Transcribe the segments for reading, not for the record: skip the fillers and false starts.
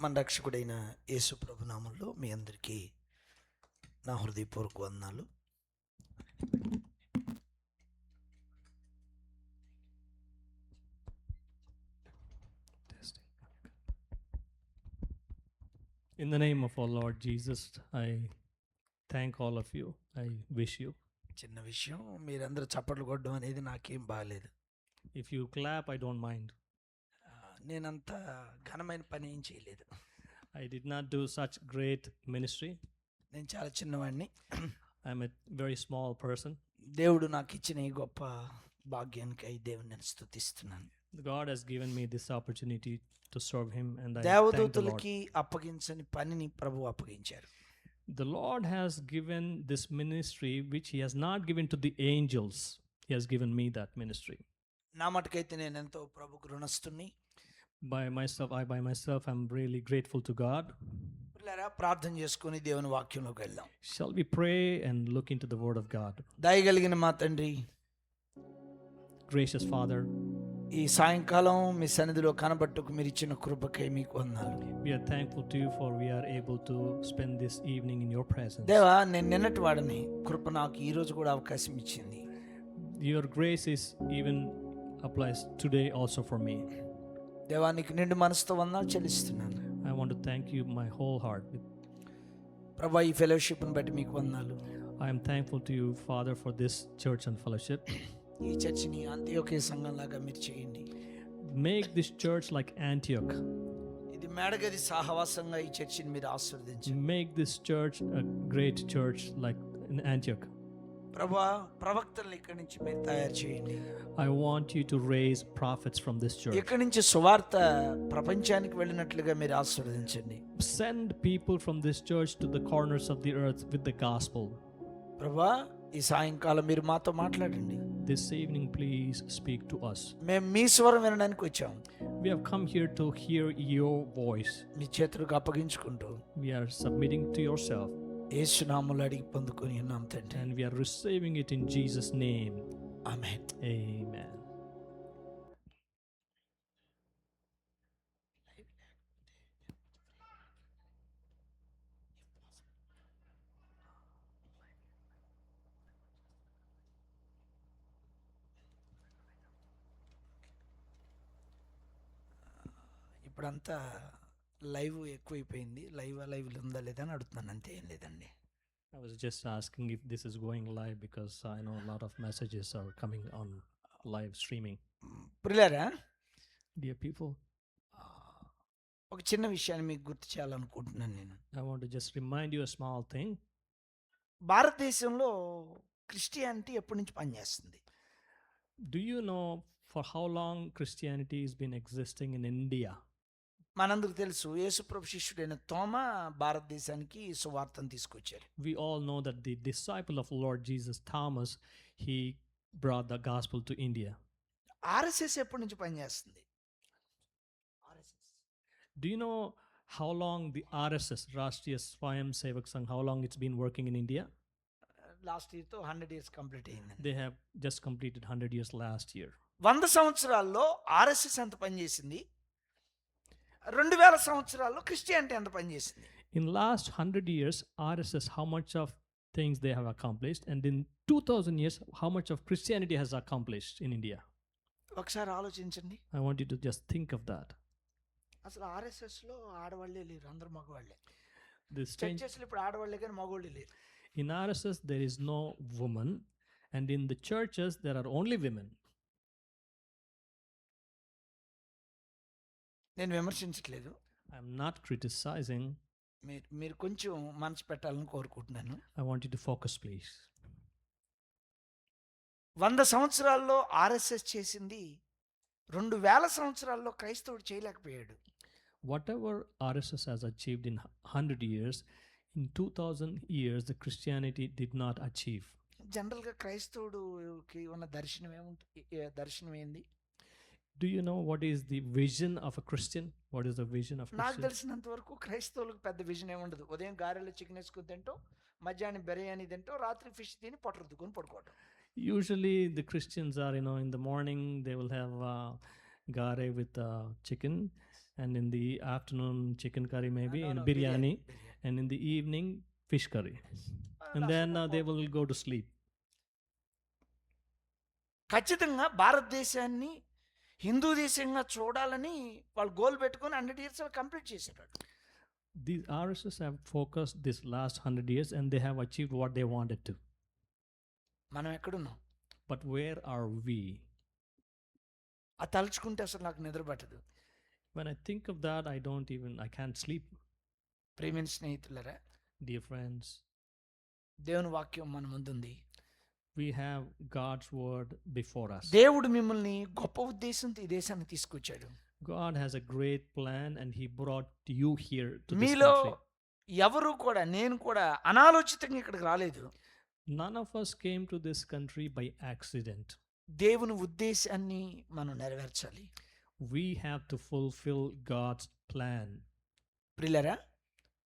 మన రక్షకుడైన యేసు ప్రభు నామంలో మీ అందరికీ నా హృదయపూర్వక వందనాలు. In the name of our Lord Jesus, I thank all of you. I wish you. చిన్న విషయం, మీరందరూ చప్పట్లు కొట్టడం అనేది నాకేం బాగాలేదు. If you clap, I don't mind. నేనంత ఘనమైన పని ఏం చేయలేదు. I did not do such great ministry. నేను చాలా చిన్నవాడిని. I'm a very small person. దేవుడు నాకు ఇచ్చిన ఈ గొప్ప భాగ్యానికై దేవుని నేను స్తుతిస్తున్నాను. God has given me this opportunity to serve Him, and I thank the Lord. దేవదూతలకి అప్పగించని పనిని ప్రభువు అప్పగించారు. The Lord has given this ministry which He has not given to the angels. He has given me that ministry. నా మటుకైతే నేను ఎంతో ప్రభుకు రుణస్తుని. By myself, I'm really grateful to God. ప్రార్థన చేసుకుని దేవుని వాక్యంలోకి వెళ్దాం. Shall we pray and look into the Word of God? దయగలిగిన మా తండ్రి, Gracious Father, ఈ సాయంకాలం మీ సన్నిధిలో కనబట్టుకు మీరు ఇచ్చిన కృపకై మీకు వందనాలు. we are thankful to you for we are able to spend this evening in your presence. దేవా, నేను నిన్నటి వాడిని, కృప నాకు ఈ రోజు కూడా అవకాశం ఇచ్చింది. Your grace is even applies today also for me. దేవా, నీకు నిండు మనసుతో వందనాలు చెల్లిస్తున్నాను. I want to thank you my whole heart. ప్రభువా, ఈ ఫెలోషిప్ని బట్టి మీకు వందనాలు. I am thankful to you, Father, for this church and fellowship. ఈ చర్చిని అంత్యోక్య సంఘంలాగా మీరు చేయండి. Make this church like Antioch. ఇది మేడగది సహవాసంగా ఈ చర్చిని మీరు ఆశీర్వదించండి. Make this church a great church like in Antioch. ప్రభువా, ప్రవక్తలను ఇక్కడి నుంచి మీరు తయారు చేయండి. I want you to raise prophets from this church. ఇక్కడి నుంచి సువార్త ప్రపంచానికి వెళ్ళినట్లుగా మీరు ఆశీర్వదించండి. Send people from this church to the corners of the earth with the gospel. ప్రభువా, ఈ సాయంకాలం మీరు మాతో మాట్లాడండి. This evening, please speak to us. మేము మీ స్వరం వినడానికి వచ్చాం. We have come here to hear your voice. మీ చేతులకు అప్పగించుకుంటూ We are submitting to yourself. యేసు నామములో అడిగి పొందుకొని ఉన్నాం తండ్రి. And we are receiving it in Jesus' name. Amen. Amen. ఇప్పుడంతా లైవ్ ఎక్కువైపోయింది. లైవ్లు ఉందా లేదా అని అడుగుతున్నాను, అంతే, ఏం లేదండి. I was just asking if this is going live because I know a lot of messages are coming on live streaming. ప్రియులారా, Dear people, ఒక చిన్న విషయాన్ని మీకు గుర్తు చేయాలనుకుంటున్నాను నేను. I want to just remind you a small thing. భారతదేశంలో Christianity ఎప్పటి నుంచి పనిచేస్తుంది? Do you know for how long Christianity has been existing in India? మనందరికి తెలుసు, యేసుప్రభు శిష్యుడైన తోమా భారతదేశానికి సువార్తను తీసుకొచ్చారు. We all know that the disciple of Lord Jesus, Thomas, he brought the gospel to India. RSS ఎప్పటి నుంచి పనిచేస్తుంది? Do you know how long the RSS, Rashtriya Swayam Sevak Sangh, how long it's been working in India? Last ఇయర్తో 100 years complete అయింది. They have just completed 100 years last year. 100 సంవత్సరాల్లో RSS ఎంత పనిచేసింది? 2000 సంవత్సరాల్లో Christianity ఎంత పనిచేసింది? In last 100 years, RSS, how much of things they have accomplished, and in 2000 years, how much of Christianity has accomplished in India? ఒకసారి ఆలోచించండి. I want you to just think of that. అసలు ఆర్ఎస్ఎస్లో ఆడవాళ్ళే లేరు, అందరూ మగవాళ్ళే. This change, చర్చెస్లో ఇప్పుడు ఆడవాళ్ళే కానీ మగవాళ్ళే లేరు. in RSS, there is no woman, and in the churches, there are only women. నేను విమర్శించట్లేదు, I am not criticizing. మీరు కొంచెం మనసు పెట్టాలని కోరుకుంటున్నాను. I want you to focus, please. 100 సంవత్సరాల్లో ఆర్ఎస్ఎస్ చేసింది 2000 సంవత్సరాల్లో క్రైస్తవుడు చేయలేకపోయాడు. Whatever RSS has achieved in 100 years, in 2000 years, the Christianity did not achieve. జనరల్గా క్రైస్తవుడికి ఉన్న దర్శనం ఏంది? Do you know what is the vision of a Christian? What is the vision of నాకు Christian? తెలిసినంత వరకు క్రైస్తవులకు పెద్ద విజన్ ఏముండదు. ఉదయం గారెలు చికెన్ వేసుకుని తింటాం, మధ్యాహ్నం బిర్యానీ తింటాం, రాత్రి ఫిష్ తిని పొట్టరుద్దుకొని పడుకోవటం. Usually the Christians are, in the morning they will have gare with chicken, and in the afternoon chicken curry maybe, No, and no, biryani, biryani. and in the evening fish curry, and then they will go to sleep. ఖచ్చితంగా భారతదేశాన్ని హిందూ దేశంగా చూడాలని వాళ్ళు goal పెట్టుకొని 100 years complete చేశారు. These RSS have focused this last 100 years and they have achieved what they wanted to. మనం ఎక్కడున్నాం? But where are we? ఆ తలుచుకుంటే అసలు నాకు నిద్ర పట్టదు. When I think of that, I can't sleep. ప్రియమైన స్నేహితులారా, Dear friends, దేవుని వాక్యం మన ముందుంది. we have God's word before us. దేవుడు మిమ్మల్ని గొప్ప ఉద్దేశంతో ఈ దేశానికి తీసుకొచ్చాడు. God has a great plan and he brought you here to this మీలో country. ఎవరు కూడా, నేను కూడా అనాలోచితంగా ఇక్కడికి రాలేదు. None of us came to this country by accident. దేవుని ఉద్దేశాన్ని మనం నెరవేర్చాలి. We have to fulfill God's plan. ప్రియులారా,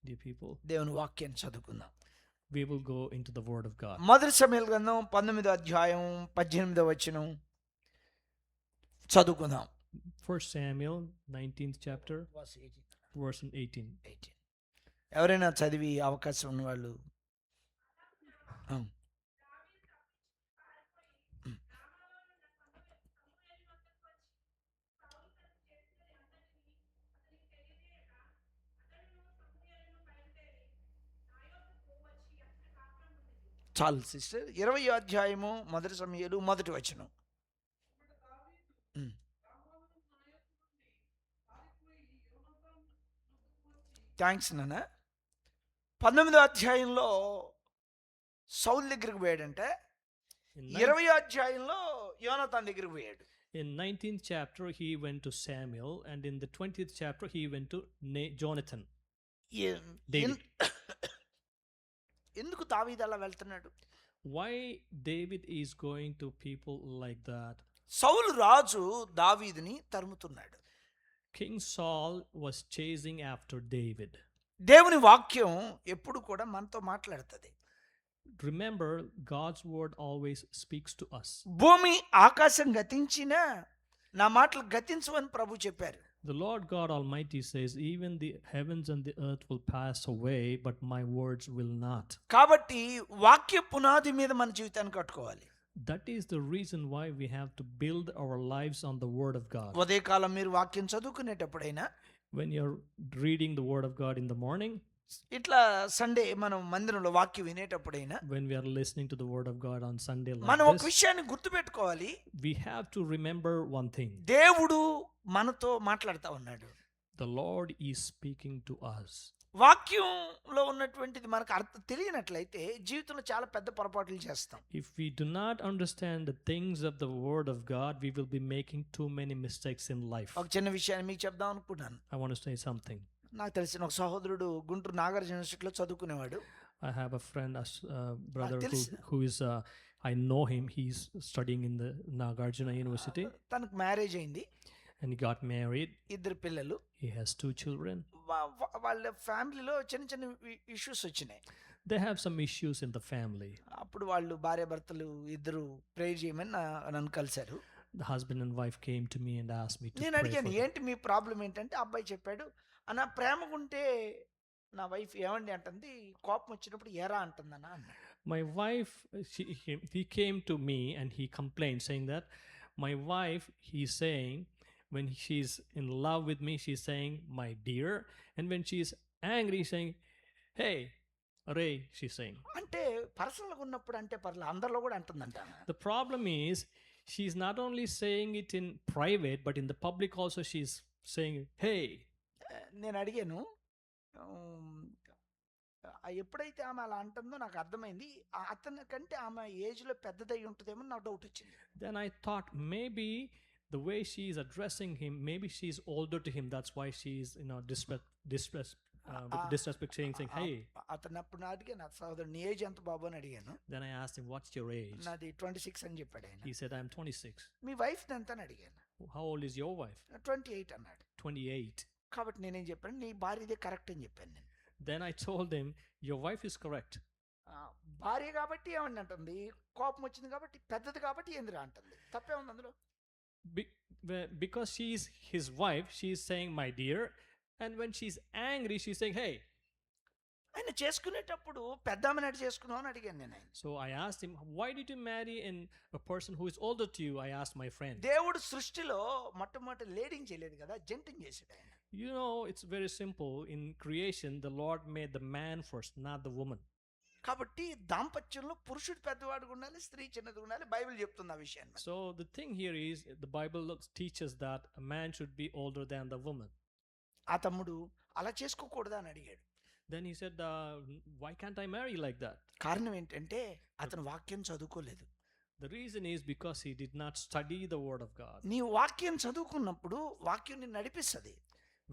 Dear people, దేవుని వాక్యాన్ని చదువుకుందాం. we will go into the word of God. మొదటి సమూయేలు గ్రంథం 19వ అధ్యాయం 18వ వచనం చదువుకుందాం. 1 Samuel 19th chapter verse 18. ఎవరైనా చదివి అవకాశం ఉన్నవాళ్ళు. చాలు సిస్టర్. 20వ అధ్యాయము మొదటి సమూయేలు మొదటి వచనం. థ్యాంక్స్ నాన్న. 19వ అధ్యాయంలో సౌలు దగ్గరికి పోయాడంటే, In 20వ అధ్యాయంలో యోనాతాను దగ్గరికి పోయాడు. In 19th chapter, he went to Samuel, and in the 20th chapter, he went to Jonathan. David. ఎందుకు దావీదు అలా వెళ్తున్నాడు? Why David is going to people like that? సౌలు రాజు దావీదుని తరుముతున్నాడు. King Saul was chasing after David. దేవుని వాక్యం ఎప్పుడు కూడా మనతో మాట్లాడుతుంది. Remember, God's word always speaks to us. భూమి ఆకాశం గతించినా నా మాటలు గతించవని ప్రభు చెప్పారు. The Lord God Almighty says, even the heavens and the earth will pass away, but my words will not. కాబట్టి వాక్య పునాది మీద మన జీవితాన్ని కట్టుకోవాలి. That is the reason why we have to build our lives on the word of God. ఉదయకాలం మీరు వాక్యం చదువుకునేటప్పుడైనా, When you're reading the word of God in the morning, ఇట్లా సండే మనం మందిరంలో వాక్యం వినేటప్పుడైనా, when we are listening to the word of God on Sunday like మనం ఒక this, విషయాన్ని గుర్తుపెట్టుకోవాలి. we have to remember one thing. దేవుడు మనతో మాట్లాడుతూ ఉన్నాడు. The Lord is speaking to us. వాక్యంలో ఉన్నటువంటిది మనకు అర్థం తెలియనట్లయితే జీవితంలో చాలా పెద్ద పొరపాట్లు చేస్తాం. If we do not understand the things of the word of God, we will be making too many mistakes in life. ఒక చిన్న విషయాన్ని మీకు చెప్దాం అనుకుంటున్నాను. I want to say something. నాకు తెలిసిన ఒక సహోదరుడు గుంటూరు నాగార్జున యూనివర్సిటీలో చదువుకునేవాడు. I have a friend, brother తెలుసు. who is, I know him. He's studying in the Nagarjuna University, తనకు మ్యారేజ్ అయింది, and he got married. 2 పిల్లలు. He has 2 children. వాళ్ళ ఫ్యామిలీలో చిన్న చిన్న ఇష్యూస్ వచ్చినాయి. They have some issues in the family. అప్పుడు వాళ్ళు భార్యాభర్తలు ఇద్దరు ప్రేయర్ చేయమని నన్ను కలిశారు. The husband and wife came to me and asked me to నేను pray అడిగాను, for them. ఏంటి మీ ప్రాబ్లం ఏంటంటే అబ్బాయి చెప్పాడు, అన్న ప్రేమగుంటే నా వైఫ్ ఏమండి అంటుంది, కోపం వచ్చినప్పుడు ఎరా అంటుందన్న అన్నాడు. My wife, he came to me and he complained, saying that my wife, he's saying, when she's in love with me, she's saying, my dear, and when she's angry, saying, hey, Ray, she's saying. అంటే పర్సనల్గా ఉన్నప్పుడు అంటే పర్లేదు, అందరిలో కూడా అంటుందంట. The problem is, she's not only saying it in private, but in the public also she's saying, hey. నేను అడిగాను, ఎప్పుడైతే ఆమె అలా అంటుందో నాకు అర్థమైంది, అతని కంటే ఆమె ఏజ్లో పెద్దదై ఉంటుందేమో నాకు డౌట్ వచ్చింది. Then I thought maybe the way she is addressing him, maybe she's older to him. That's why she's, disrespect saying, hey. అతను అప్పుడు అడిగాను, సోదరు నీ ఏజ్ ఎంత బాబు అని అడిగాను. Then I asked him, what's your age? నాది 26 అని చెప్పాడు ఆయన. He said, I'm 26. Me wife ఎంత అని అడిగాను. How old is your wife? 28 అన్నాడు. 28. కాబట్టి నేనేం చెప్పాను, నీ భార్యదే కరెక్ట్ అని చెప్పాను నేను. Then I told him, your wife is correct. భార్య కాబట్టి ఏమని అంటుంది, కోపం వచ్చింది కాబట్టి పెద్దది కాబట్టి ఏందిరా అంటుంది, తప్పే ఉంది అందులో. because she's his wife, she's saying my dear, and when she's angry, she's saying hey. ఆయన చేసుకునేటప్పుడు పెద్ద ఆమెను ఎట్ట చేసుకున్నావు అని అడిగాను నేను ఆయన. So I asked him, why did you marry a person who is older to you? I asked my friend. దేవుడు సృష్టిలో మొట్టమొదటి లేడీని చేయలేదు కదా, జంటని చేసాడు ఆయన. You know, it's very simple. In creation, the Lord made the man first, not the woman. కాబట్టి దాంపత్యంలో పురుషుడు పెద్దవాడుగా ఉండాలి, స్త్రీ చిన్నదిగా ఉండాలి. బైబిల్ చెప్తుంది ఆ విషయాన్ని. So the thing here is, the Bible teaches that a man should be older than the woman. ఆ తమ్ముడు అలా చేసుకోకూడదా అని అడిగాడు. Then he said, why can't I marry like that? కారణం ఏంటంటే అతను వాక్యం చదువుకోలేదు. The reason is because he did not study the word of God. నీ వాక్యం చదువుకున్నప్పుడు వాక్యం నిన్ను నడిపిస్తుంది.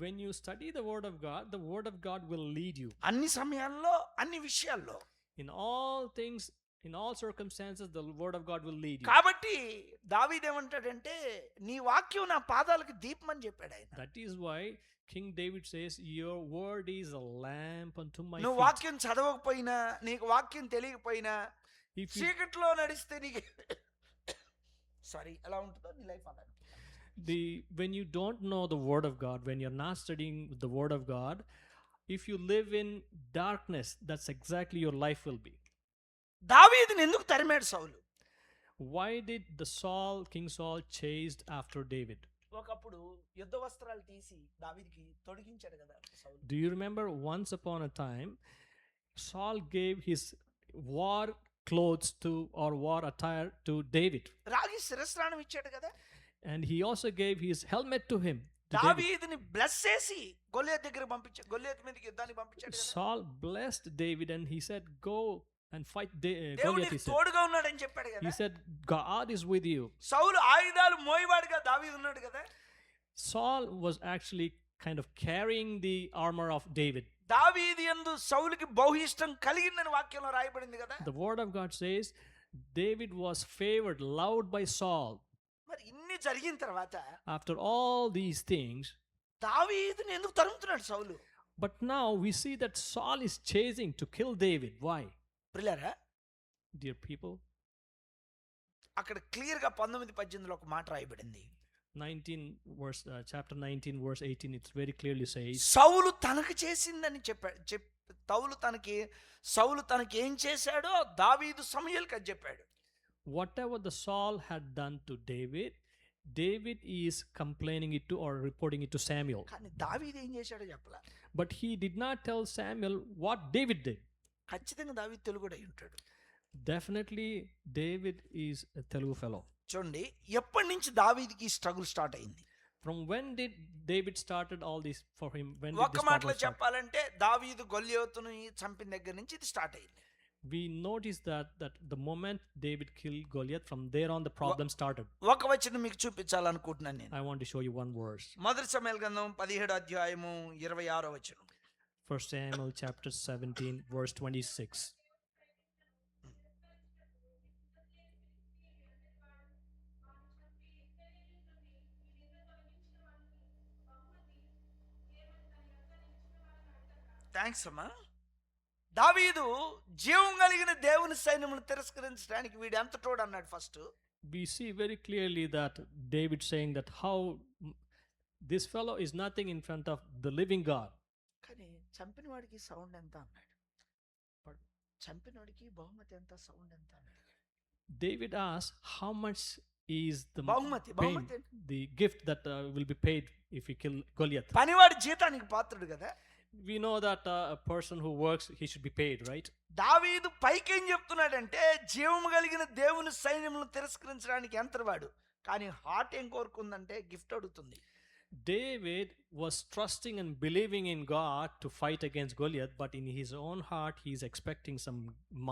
When you study the word of God, the word of God will lead you. అన్ని సమయాల్లో అన్ని విషయాల్లో. In all things, in all circumstances, the word of God will lead you. కాబట్టి దావీదు ఏమంటాడంటే నీ వాక్యం నా పాదాలకు దీపం అని చెప్పాడు ఆయన. That is why King David says, your word is a lamp unto my నువ్వు feet. వాక్యం చదవకపోయినా, నీకు వాక్యం తెలియకపోయినా, If you, చీకట్లో నడిస్తే నీకు సారీ ఎలా ఉంటుందో నీ లైఫ్ అలా. when you don't know the word of God, when you're not studying the word of God, if you live in darkness, that's exactly your life will be. దావీదుని ఎందుకు తరిమాడు సౌలు? Why did King Saul chased after David? ఒకప్పుడు యుద్ధ వస్త్రాలు తీసి దావీదుకి తొడిగించాడు కదా సౌలు. Do you remember once upon a time, Saul gave his war clothes or war attire to David? రాగి శిరస్త్రాణం ఇచ్చాడు కదా. And he also gave his helmet to him. దావీదుని bless చేసి గొల్లియత్ దగ్గర పంపించాడు, గొల్లియత్ మీదకి యుద్ధానికి పంపించాడు కదా. Saul blessed David and he said, go and fight దేవుడు Goliath. నీకు తోడుగా ఉన్నాడని చెప్పాడు He కదా. said, God is with you. సౌలు ఆయుధాలు మోయవాడుగా దావీదు ఉన్నాడు కదా. Saul was actually kind of carrying the armor of David. దావీదు యందు సౌలుకి బహుయిష్టం కలిగిందని వాక్యంలో రాయబడింది కదా. The word of God says David was favored, loved by Saul. మరి ఇన్ని జరిగిన తర్వాత After all these things, దావీదుని ఎందుకు తరుముతున్నాడు సౌలు? but now we see that Saul is chasing to kill David. Why? ప్రియులారా, Dear people, అక్కడ క్లియర్ గా 19:18 ఒక మాట రాయబడింది. chapter 19 verse 18, it's very clearly says, సౌలు తనకు చేసిందని చెప్పాడు. సౌలు తనకి ఏం చేశాడో దావీదు సమూయేలుకి అది చెప్పాడు. whatever the Saul had done to David, David is complaining it to or reporting it to Samuel. కానీ దావీదు ఏం చేశాడో చెప్పలా. But he did not tell Samuel what David did. ఖచ్చితంగా దావీదు తెలుగుడై ఉంటాడు. Definitely David is a Telugu fellow. చూడండి, ఎప్పటి నుంచి దావీదుకి స్ట్రగుల్ స్టార్ట్ అయింది? From when did David started all this for him? When did ఒక్క this మాటలో problem start? చెప్పాలంటే దావీదు గొల్లియోతును చంపిన దగ్గర నుంచి ఇది స్టార్ట్ అయింది. We notice that the moment David killed Goliath, from there on the problem started. ఒక వచనం మీకు చూపించాలనుకుంటున్నాను నేను. I want to show you one verse. మొదటి సమూయేలు గ్రంథం 17:26 వచనం. 1 Samuel chapter 17 verse 26. థ్యాంక్స్ అమ్మా. దావీదు జీవం కలిగిన దేవుని సైన్యమును తిరస్కరించడానికి వీడు ఎంత తోడు అన్నాడు first. We see very clearly that David saying that how this fellow is nothing in front of the living God. కానీ చంపిన వాడికి సౌండ్ ఎంత అన్నాడు. చంపిన వాడికి బహుమతి ఎంత, సౌండ్ ఎంత అన్నాడు. David asked how much is the బహుమతి the gift that will be paid if he kill Goliath. పనివాడి జీతానికి పాత్రుడు కదా. We know that a person who works, he should be paid, right? దావీదు పైకి ఏం చెప్తున్నాడంటే జీవము కలిగిన దేవుని సైన్యమును తిరస్కరించడానికి ఎంతవాడు, కానీ హార్ట్ ఏం కోరుకుందంటే గిఫ్ట్ అడుగుతుంది. David was trusting and believing in God to fight against Goliath, but in his own heart he is expecting some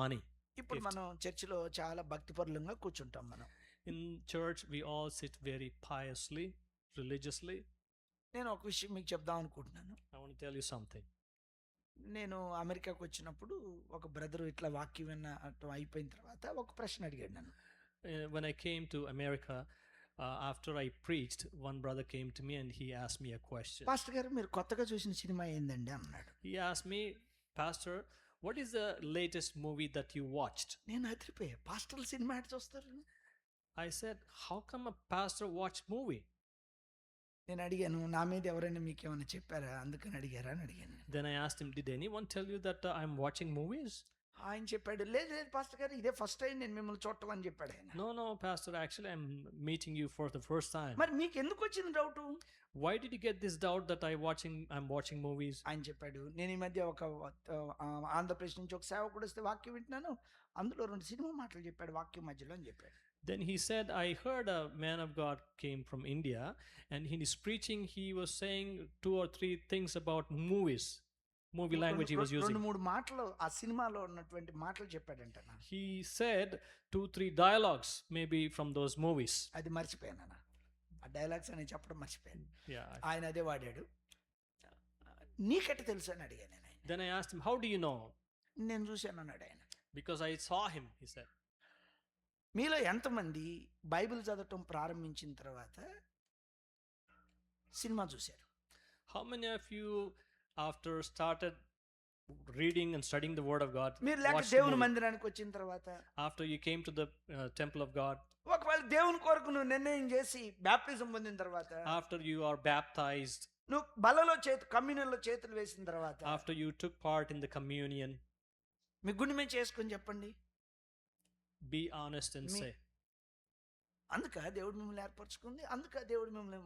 money. ఇప్పుడు మనం చర్చిలో చాలా భక్తిపరులంగా కూర్చుంటాం. మనం in church we all sit very piously, religiously. నేను ఒక విషయం మీకు చెప్దాం అనుకుంటున్నాను. I want to tell you something. నేను అమెరికాకు వచ్చినప్పుడు ఒక బ్రదర్ ఇట్లా వాక్యం వినటం అయిపోయిన తర్వాత ఒక ప్రశ్న అడిగాడు నన్ను. When I came to America, after I preached, one brother came to me and he asked me a question. Pastor గారు, మీరు కొత్తగా చూసిన సినిమా ఏందండి అన్నాడు. He asked me, Pastor, what is the latest movie that you watched? నేను అదిరిపోయా. పాస్టర్లు cinema ఎటు చూస్తారు? I said, how come a pastor watch movie? నేను అడిగాను, నా మీద ఎవరైనా మీకేమైనా చెప్పారా, అందుకని అడిగారా అని అడిగాను. Then I asked him, did anyone tell you that I'm watching movies? ఆయన చెప్పాడు, లేదు లేదు పాస్టర్ గారు, ఇదే ఫస్ట్ టైం నేను మిమ్మల్ని చూడటం అని చెప్పాడు ఆయన. No, pastor, actually I'm meeting you for the first time. మరి మీకు ఎందుకు వచ్చింది doubt? Why did you get this doubt that I'm watching movies? ఆయన చెప్పాడు, నేను ఈ మధ్య ఒక ఆంధ్రప్రదేశ్ నుంచి ఒక సేవకుడు వస్తే వాక్యం వింటున్నాను, అందులో 2 సినిమా మాటలు చెప్పాడు వాక్యం మధ్యలో అని చెప్పాడు. Then he said, I heard a man of God came from India, and in his preaching he was saying 2 or 3 things about movies. Movie language he was using. 2-3 మాటలు ఆ సినిమాలో ఉన్నటువంటి మాటలు చెప్పాడంట. He said 2-3 dialogues maybe from those movies. అది మర్చిపోయాను అన్న, ఆ డైలాగ్స్ అని చెప్పడం మర్చిపోయాను. Yeah. ఆయన అదే వాడాడు. నీకెట్ట తెలుసు అని అడిగాను నేను. Then I asked him, how do you know? నేను చూశాను అన్నాడు ఆయన. Because I saw him, he said. మీలో ఎంతమంది బైబిల్ చదవటం ప్రారంభించిన తర్వాత సినిమా చూశారు? How many of you, after started reading and studying the word of God, మీరు లేక watched దేవుని movie? మందిరానికి వచ్చిన తర్వాత, After you came to the temple of God, ఒకవేళ దేవుని కొరకు నువ్వు నిర్ణయం చేసి బ్యాప్టిజం పొందిన తర్వాత, after you are baptized, నువ్వు బలలో కమ్యూనియన్లో చేతులు వేసిన తర్వాత, after you took part in the communion, మీ గుండె మీద చేసుకొని చెప్పండి, be honest and Me- say, అందుక దేవుడు మిమ్మల్ని ఏర్పరచుకుంది, అందుక దేవుడు మిమ్మల్ని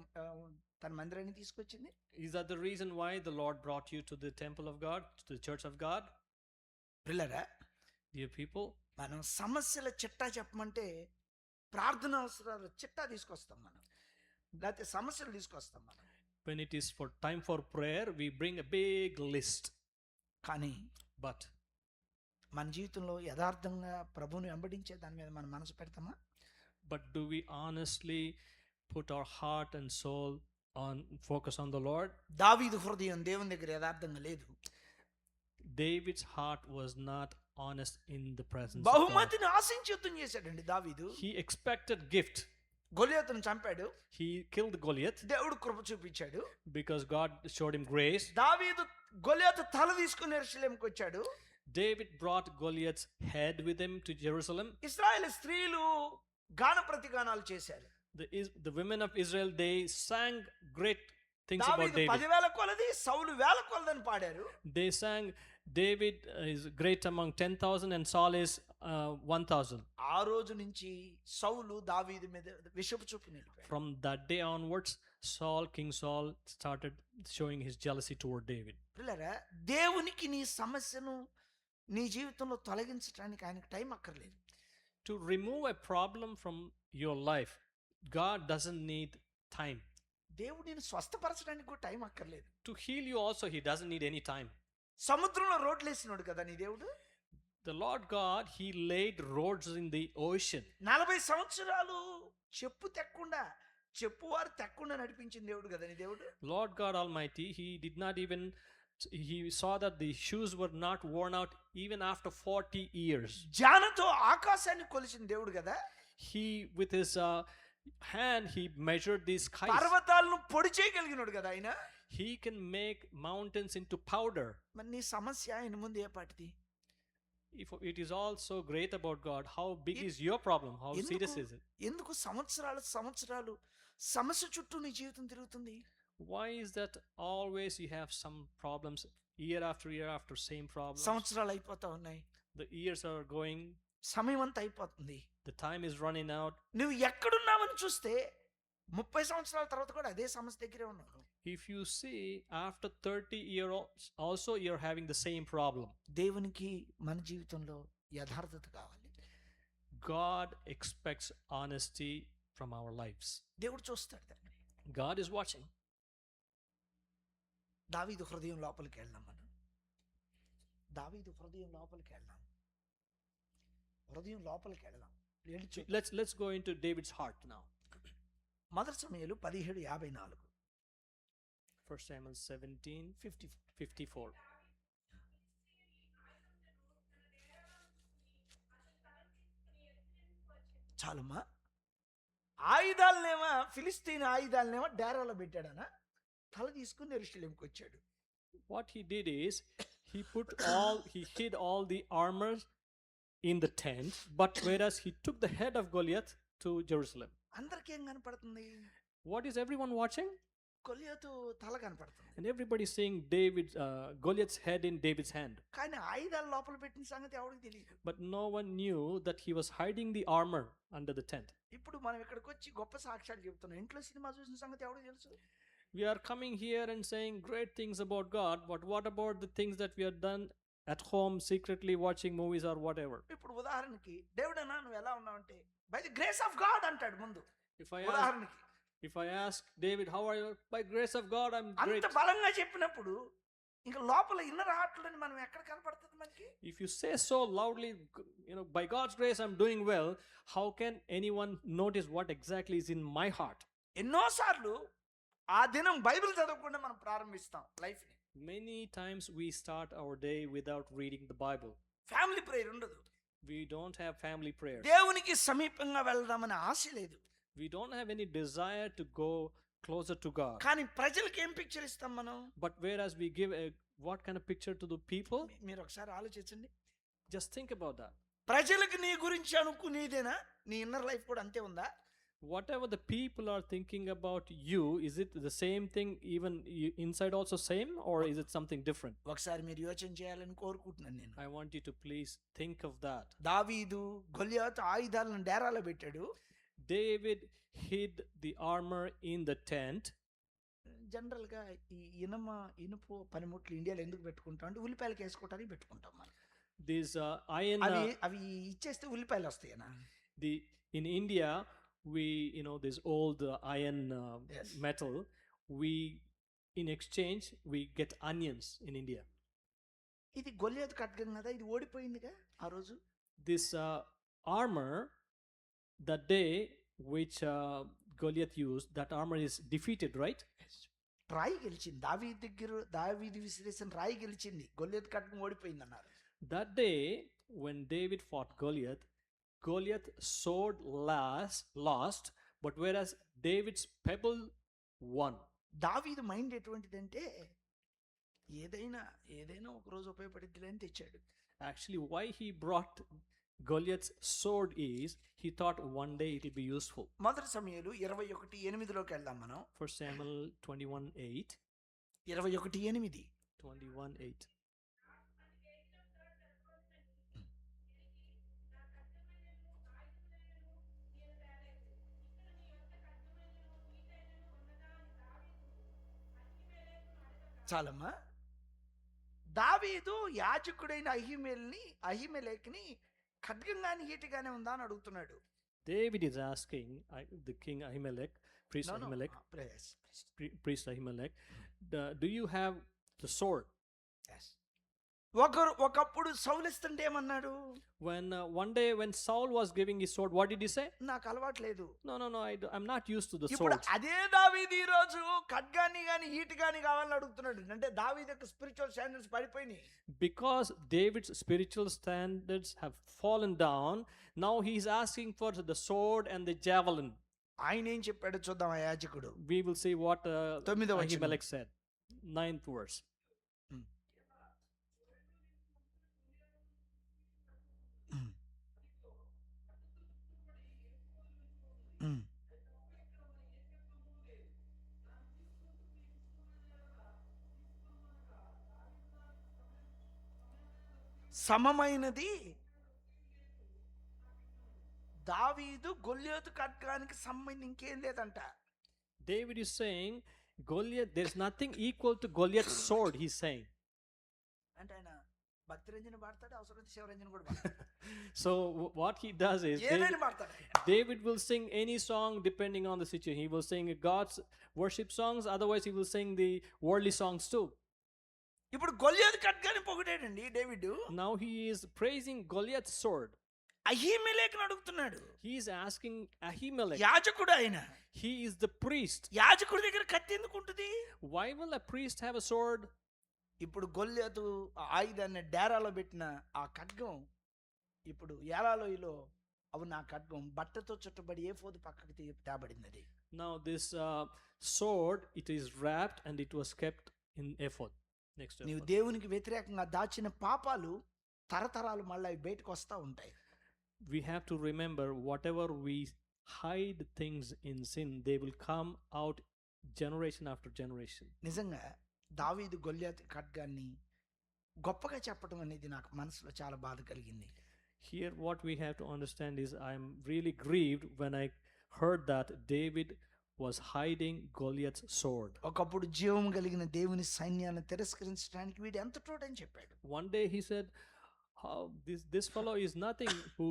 తన మందిరాన్ని తీసుకొచ్చింది. is that the reason why the Lord brought you to the temple of God, to the church of God? పిల్లరా, Dear people, మనం సమస్యల చిట్టా చెప్పమంటే ప్రార్థన అవసరాలు చిట్టా తీసుకొస్తాం మనం, లేకపోతే సమస్యలు తీసుకొస్తాం మనం. when it is for time for prayer, we bring a big list. కానీ But మన జీవితంలో యథార్థంగా ప్రభువుని వెంబడించే దాని మీద మన మనసు పెడతామా? do we honestly put our heart and soul on focus on the Lord? దావీదు హృదయం దేవుని దగ్గర యథార్థంగా లేదు. David's heart was not honest in the presence of God. బహుమతిని ఆశించి యుద్ధం చేశాడండి దావీదు. He expected gift. గొలియాతును చంపాడు, He killed Goliath దేవుడు కృప చూపించాడు. because God showed him grace. దావీదు గొలియాతు తల తీసుకుని యెరూషలేముకి వచ్చాడు. David brought Goliath's head with him to Jerusalem. ఇశ్రాయేలు స్త్రీలు గాన ప్రతిగానాలు చేశారు. The women of Israel, they sang great things about దావీదు David. 10,000 కొలది, సౌలు 1,000 కొలదని పాడారు. They sang David is great among 10,000 and Saul is 1,000. ఆ రోజు నుంచి సౌలు దావీదు మీద విషపు చూపు నిలిపాడు. From that day onwards, King Saul started showing his jealousy toward David. పిల్లరా, దేవునికి నీ సమస్యను నీ జీవితంలో తొలగించడానికి ఆయనకు టైం అక్కర్లేదు. To remove a problem from your life, God doesn't need time. దేవుడు నేను స్వస్థపరచడానికి కూడా టైం అక్కర్లేదు. To heal you also, he doesn't need any time. సముద్రంలో రోడ్లు వేసినాడు కదా నీ దేవుడు. The Lord God, he laid roads in the ocean. 40 సంవత్సరాలు చెప్పువారు తెక్కుండా నడిపించిన దేవుడు కదా నీ దేవుడు. Lord God Almighty, he saw that the shoes were not worn out even after 40 years. జానతో ఆకాశాన్ని కొలిచిన దేవుడు కదా. He with his hand he measured the skies. పర్వతాలను పొడి చేయగలిగినాడు కదా ఆయన. He can make mountains into powder. మరి నీ సమస్య ఆయన ముందు ఏ పాటిది? If it is all so great about God, how big is your problem? How serious is it? ఎందుకు సంవత్సరాలు సమస్య చుట్టూ నీ జీవితం తిరుగుతుంది? Why is that always you have some problems year after same problems? సంవత్సరాలు అయిపోతా ఉన్నాయి, The years are going, సమయం అంతా అయిపోతుంది, the time is running out. నువ్వు ఎక్కడున్నావని చూస్తే 30 సంవత్సరాల తర్వాత కూడా అదే సమస్య దగ్గరే ఉన్నావు. If you see after 30 years also you're having the same problem. దేవునికి మన జీవితంలో యథార్థత కావాలి. God expects honesty from our lives. దేవుడు చూస్తాడు దాన్ని. God is watching. దావీదు హృదయం లోపలికి వెళ్దాం మనం. దావీదు హృదయం లోపలికి వెళ్దాం. Let's go into David's heart now. మొదటి సమూయేలు 17:54. 1 Samuel 17:54. చాలమ్మా. ఆయుధాలనేమో ఫిలిస్తీన్ ఆయుధాలనేమో డేరాలో పెట్టాడనా, తల తీసుకుని యెరూషలేముకి వచ్చాడు. What he did is he hid all the armor in the tent, but whereas he took the head of Goliath to Jerusalem. అందరికీ ఏం కనపడుతుంది? What is everyone watching? గొలియాతు తల కనపడుతుంది. And everybody seeing Goliath's head in David's hand. కానీ ఆయుధాలు లోపల పెట్టిన సంగతి ఎవరికి తెలియదు. But no one knew that he was hiding the armor under the tent. ఇప్పుడు మనం ఇక్కడికి వచ్చి గొప్ప సాక్ష్యాలు చెప్తున్నాం. ఇంట్లో సినిమా చూసిన సంగతి ఎవరికి తెలుసు? We are coming here and saying great things about God, but what about the things that we have done at home, secretly watching movies or whatever? ఇప్పుడు ఉదాహరణకి దేవుడు అన్నా నువ్వు ఎలా ఉన్నావంటే by the grace of God అంటాడు ముందు. If I ask, ఉదాహరణకి David, how are you? By grace of God, I'm great. అంత బలంగా చెప్పినప్పుడు ఇంకా లోపల ఇన్నర్ హార్ట్లోని మనం ఎక్కడ కనపడుతుంది మనకి? If you say so loudly, by God's grace I'm doing well, how can anyone notice what exactly is in my heart? ఎన్నోసార్లు ఆ దినం బైబిల్ చదవకుండా మనం ప్రారంభిస్తాం లైఫ్ ని. Many times we start our day without reading the Bible. Family prayer ఉండదు. We don't have family prayers. దేవునికి సమీపంగా వెళ్దామనే ఆశ లేదు. We don't have any desire to go closer to God. కానీ ప్రజలకు ఏం పిక్చర్ ఇస్తాం మనం? But whereas we give what kind of picture to the people? మీరు ఒకసారి ఆలోచించండి. Just think about that. ప్రజలకు నీ గురించి అనుకునేదేనా? నీ ఇన్నర్ లైఫ్ కూడా అంతే ఉందా? Whatever the people are thinking about you, is it the same thing even inside also same, or is it something different? ఒకసారి మీరు యోచన చేయాలని కోరుకుంటున్నాను నేను. I want you to please think of that. దావీదు గొలియాతు ఆయుధాలను డేరాలో పెట్టాడు. David hid the armor in the tent. General గా ఈ ఇనుపు పనిముట్లు ఇండియాలో ఎందుకు పెట్టుకుంటాం అంటే ఉల్లిపాయలకు వేసుకోవటానికి పెట్టుకుంటాం మనం. These iron అవి ఇచ్చేస్తే ఉల్లిపాయలు వస్తాయనా? In India we this old iron Yes. metal, we in exchange we get onions in India. ఇది గొలియాతు ఖడ్గం కదా, ఇది ఓడిపోయిందిగా ఆ రోజు. This armor, that day which Goliath used, that armor is defeated, right? రాయి గెలిచింది. దావీదు విసిరేసిన రాయి గెలిచింది. గొలియాతు ఖడ్గం ఓడిపోయింది అన్నారు. That day when David fought Goliath's sword lost, but whereas David's pebble won. దావీదు మైండ్ ఎటువంటిదంటే ఏదైనా ఒక రోజు ఉపయోగపడిద్దిలే అని తెచ్చాడు. Actually, why he brought Goliath's sword is he thought one day it will be useful. మొదటి సమూయేలు 21:8లోకి వెళ్దాం మనం. 1 Samuel 21:8. 21:8. 21:8. చాలమ్మా. దావీదు యాజకుడైన అహిమెలెకుని ఖడ్గం గాని ఈటగానే ఉందా అని అడుగుతున్నాడు. David is asking the king Ahimelech, priest Ahimelech, priest Ahimelech, do you have the sword? Yes. ఒకప్పుడు సౌలు ఇస్తుంటే ఏమన్నాడు? When one day when Saul was giving his sword, what did he say? నాకు అలవాటు లేదు. No, I'm not used to the ఇప్పుడు sword. అదే దావీదు ఈ రోజు ఖడ్గాని గాని ఈటగాని కావాలని అడుగుతున్నాడు. అంటే దావీదు యొక్క స్పిరిచువల్ స్టాండర్డ్స్ పడిపోయినాయి. Because David's spiritual standards have fallen down, now he is asking for the sword and the javelin. ఆయన ఏం చెప్పాడో చూద్దాం ఆ యాజకుడు. We will see what 9వ వచనం. Ahimelech said. 9th verse. సమమైనది దావీదు గొలియాతు ఖడ్గానికి సంబంధించి ఇంకేం లేదంట. David is saying Goliath, there's nothing equal to Goliath's sword, he's saying. అంటే ఆయన భక్తి రంజన పాడతాడు, అవసరమైతే శివరంజన కూడా పాడతాడు. So what he does is ఏదైనా పాడతాడు. David will sing any song depending on the situation. He will sing God's worship songs, otherwise he will sing the worldly songs too. ఇప్పుడు గొలియాతు ఖడ్గాన్ని పొగిడాడండి David. Now he is praising Goliath's sword. అహీమెలెకును అడుగుతున్నాడు. He is asking Ahimelech. యాజకుడు ఆయన. He is the priest. యాజకుడి దగ్గర కత్తి ఎందుకు ఉంటుంది? Why will a priest have a sword? ఇప్పుడు గొలియాతు ఆయుధాన్ని డేరాలో పెట్టిన ఆ ఖడ్గం ఇప్పుడు ఏలాలోయలో అవును ఆ ఖడ్గం బట్టతో చుట్టబడి ఏఫోదు పక్కకి తేబడింది అది. Now this sword, it is wrapped and it was kept in ephod. Next to నీవు ephod. దేవునికి వ్యతిరేకంగా దాచిన పాపాలు తరతరాలు మళ్ళీ అవి బయటకు వస్తూ ఉంటాయి. We have to remember whatever we hide things in sin, they will come out generation after generation. నిజంగా దావీదు గొల్యాతు ఖడ్గాన్ని గొప్పగా చెప్పడం అనేది నాకు మనసులో చాలా బాధ కలిగింది. Here, what we have to understand is I am really grieved when I heard that David was hiding Goliath's sword. ఒకప్పుడు జీవం కలిగిన దేవుని సైన్యాన్ని తిరస్కరించడానికి వీడు ఎంత తోడని చెప్పాడు. One day he said, "How this fellow is nothing who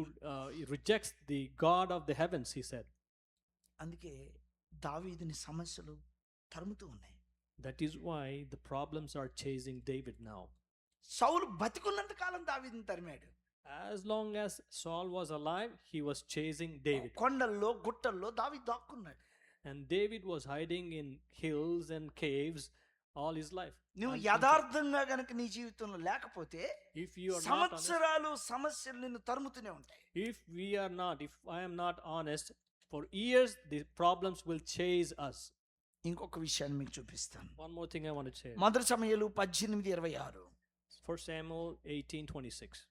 rejects the God of the heavens," he said. అందుకే దావీదుని సమస్యలు తరుముతూ ఉన్నాయి. That is why the problems are chasing David now. సౌలు బతికున్నంత కాలం దావీదుని తరిమాడు. As long as Saul was alive, he was chasing David. కొండల్లో గుట్టల్లో దావీదు దాక్కున్నాడు. And David was hiding in hills and caves all his life. నువ్వు యథార్థంగా గనక నీ జీవితంలో లేకపోతే If you are not honest, సంవత్సరాలు సమస్యలు నిన్ను తరుముతూనే ఉంటాయి. if I am not honest, for years the problems will chase us. ఇంకొక విషయాన్ని మీకు చూపిస్తాను. One more thing I want to say. మొదటి సమయాలు 18:26. 1 Samuel 18:26.